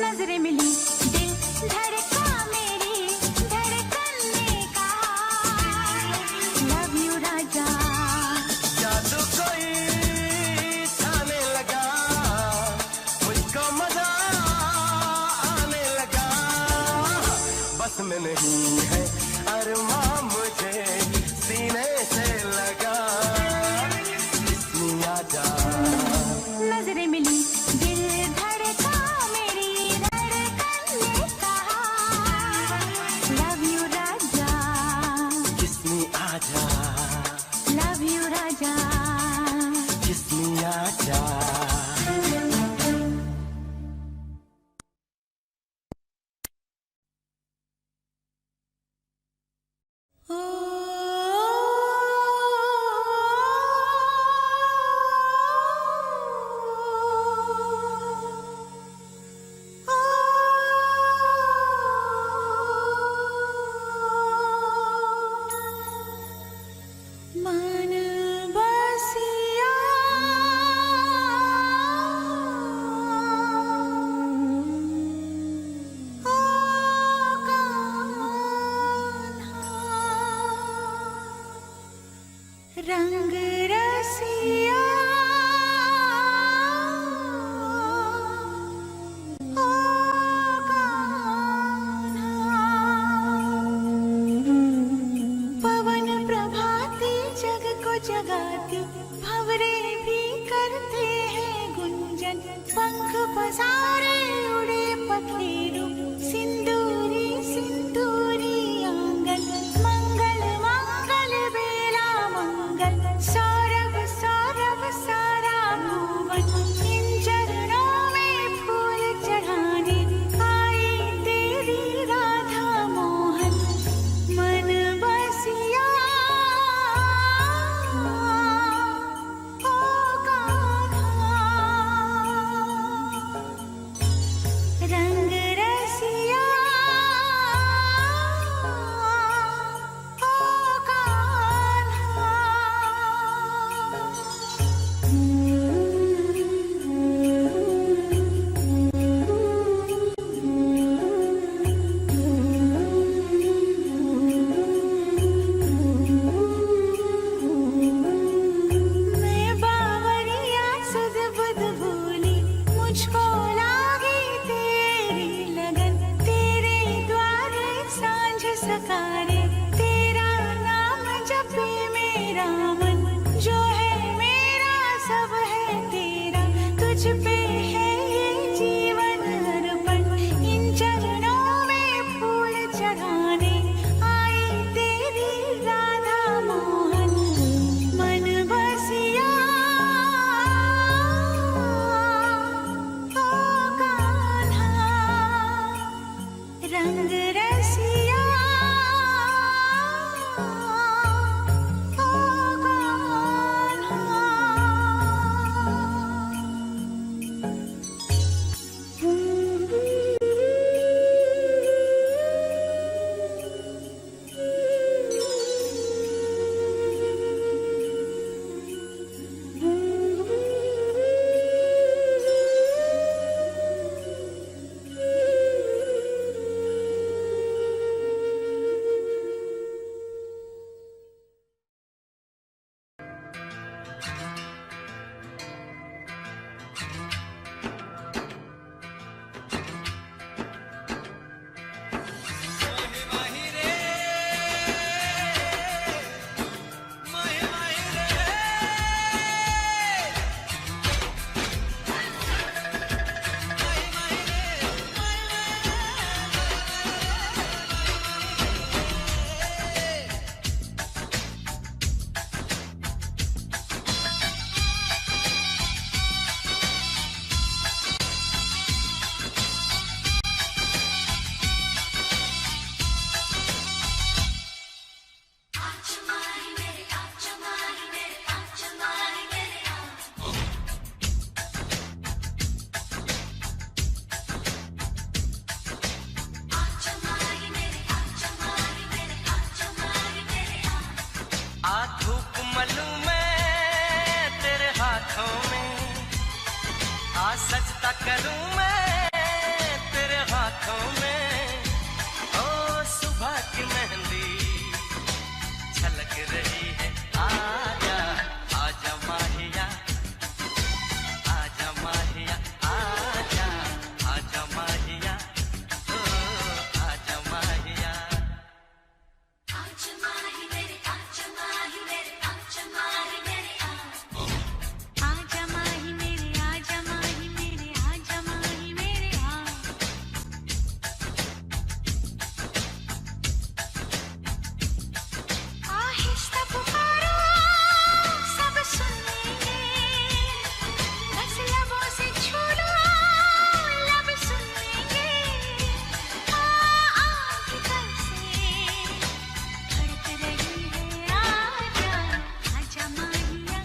नजरें मिली दिल धड़का मेरी धड़कन ने कहा लव यू राजा जादू कोई छाने लगा मुझको मजा आने लगा बस में नहीं है अरमां मुझे सीने से लगा किसने आजा नजरें मिली दिल धड़का मेरी धड़कन ने कहा लव यू राजा किसने आजा लव यू राजा किसने आजा मन बसिया रंग रसिया ओ पवन प्रभाती जग को जगाती भंवरे भी करते हैं गुंजन पंख पसारे उड़े पे है ये जीवन अर्पण, इन चरणों में फूल चढ़ाने आई तेरी राधा मोहन मन बसिया। ओ कान्हा रंग रसिया, ओ कान्हा। धूप मलूं मैं तेरे हाथों में, आ सजदा करूं मैं तेरे हाथों में। ओ सुबह की मेहंदी झलक रही है, आजा आजा माहिया, आजा माहिया, आजा आजा माहिया, ओ आजा माहिया। आजा माही मेरे, आजा माही मेरे, आजा माही मेरे, आजा माही मेरे, आजा माही मेरे, आजा माही मेरे। आहिस्ता पुकारो सब सुन लेंगे, बस लबों से छू लो लब सुन लेंगे। भीतर से धड़क रही है, आजा आजा माहिया,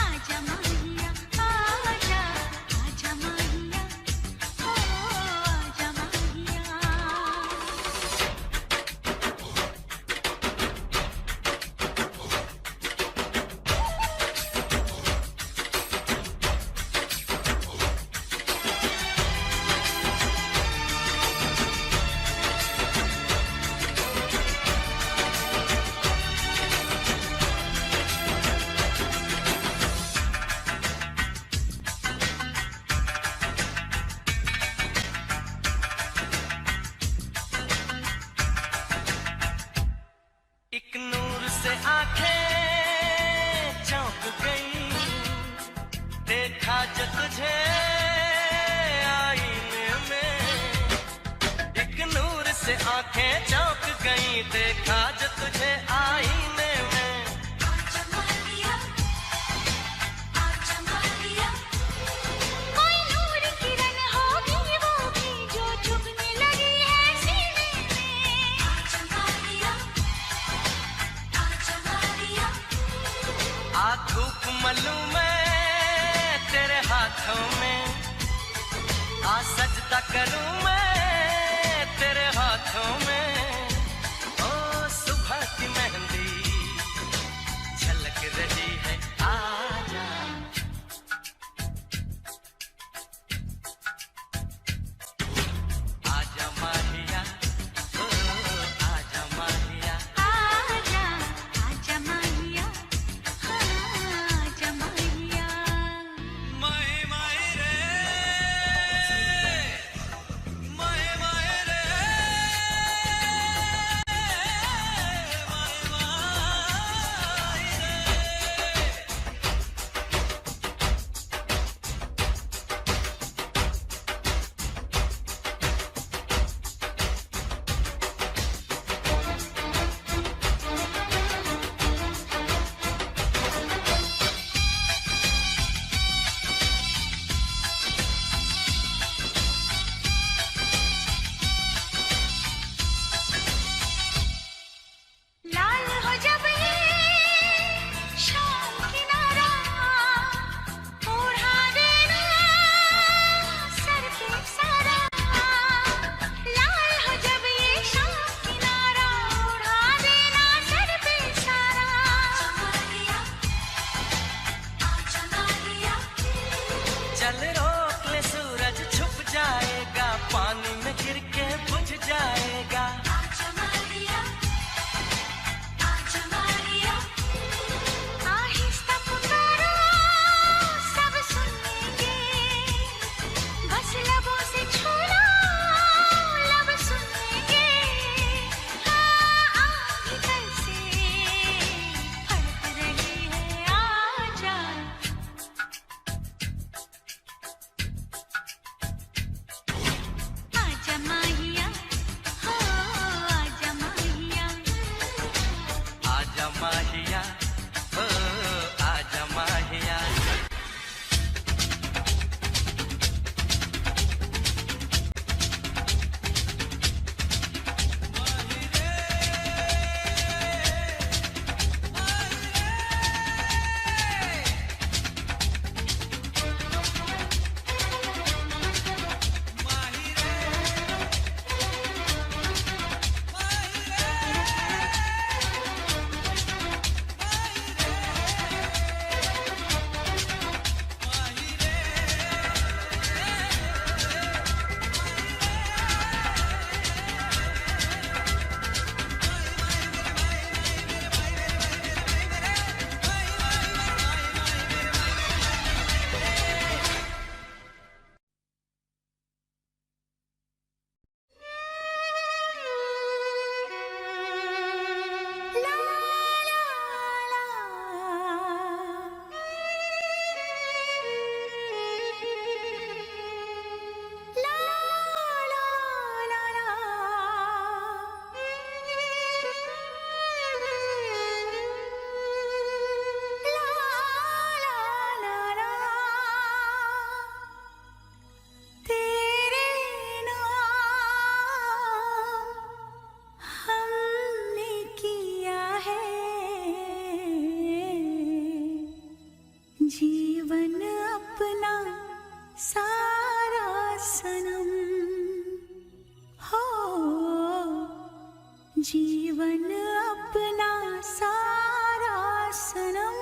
आजा माहिया, आजा आजा माहिया, ओ आजा माहिया। एक नूर से आंखें चौंक गई, देखा जो तुझे आईने में। एक नूर से आंखें चौंक गई, देखा जो तुझे आईने में। आजा माहिया, आजा माहिया, कोई नूर किरण होगी वो भी जो चुभने लगी है सीने में। आजा माहिया, आजा माहिया, आ धूप मलूं मैं तेरे हाथों में, आ सजदा करूं मैं तेरे हाथों में। ओ सुबह की मेहंदी झलक रही है, आजा आजा माहिया, ओ आजा माहिया। आजा आजा माहिया, आजा माहिया। माही माही रे, सारा सनम हो जीवन अपना सारा सनम।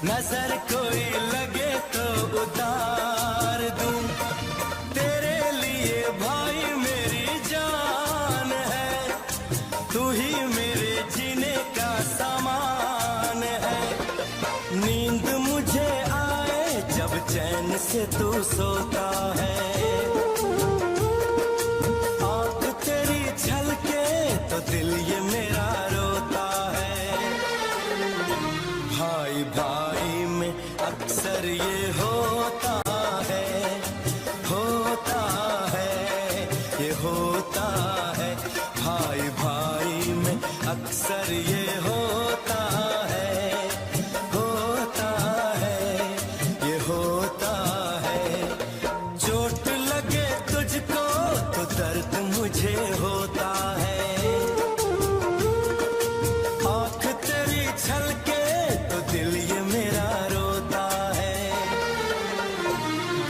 नजर कोई लगे तो उतार दूं, तेरे लिए भाई मेरी जान है, तू ही मेरे जीने का सामान है। नींद मुझे आए जब चैन से तू सोता है, आँख तेरी झलके तो दिल ये मेरा रोता है। भाई भाई में अक्सर ये होता है, होता है, ये होता है। भाई भाई में अक्सर ये होता है, होता है, ये होता है। चोट लगे तुझको तो दर्द मुझे होता है, आँख तेरी छलके तो दिल ये मेरा रोता है।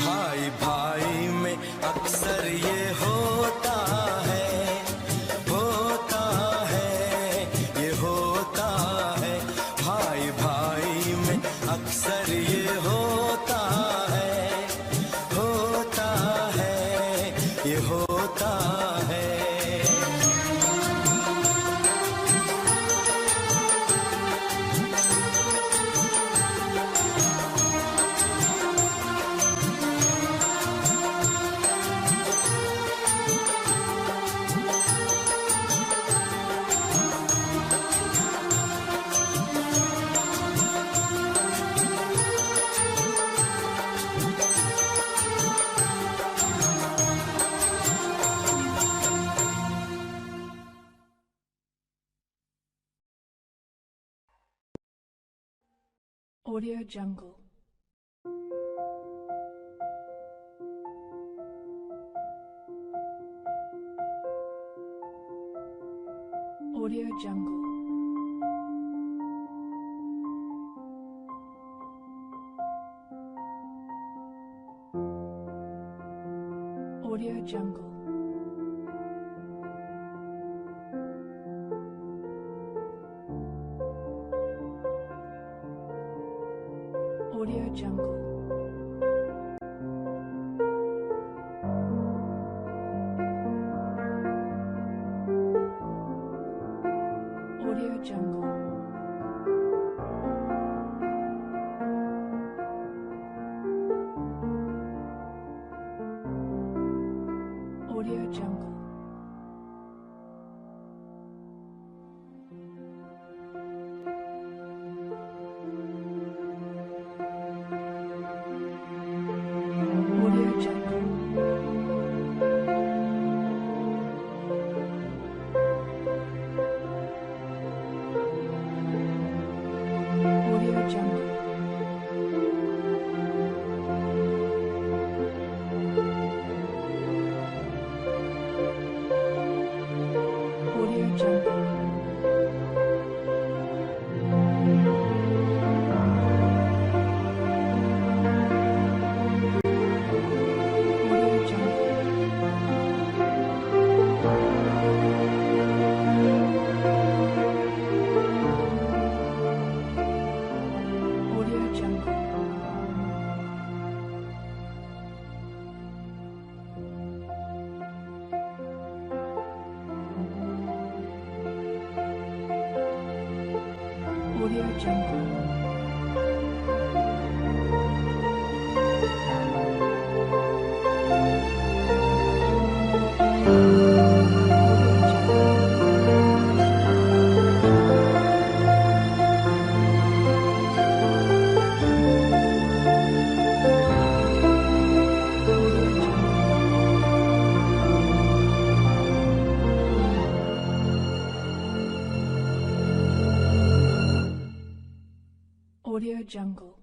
भाई भाई में अक्सर ये होता है, होता है, ये होता है। भाई भाई में अक्सर ये होता है, होता है, ये होता है। Audio Jungle. Audio Jungle. Audio Jungle. Audio Jungle. Audio Jungle. Audio Jungle. Audio Jungle. Audio Jungle. Audio Jungle. Audio Jungle. Audio Jungle. Audio Jungle. Audio Jungle.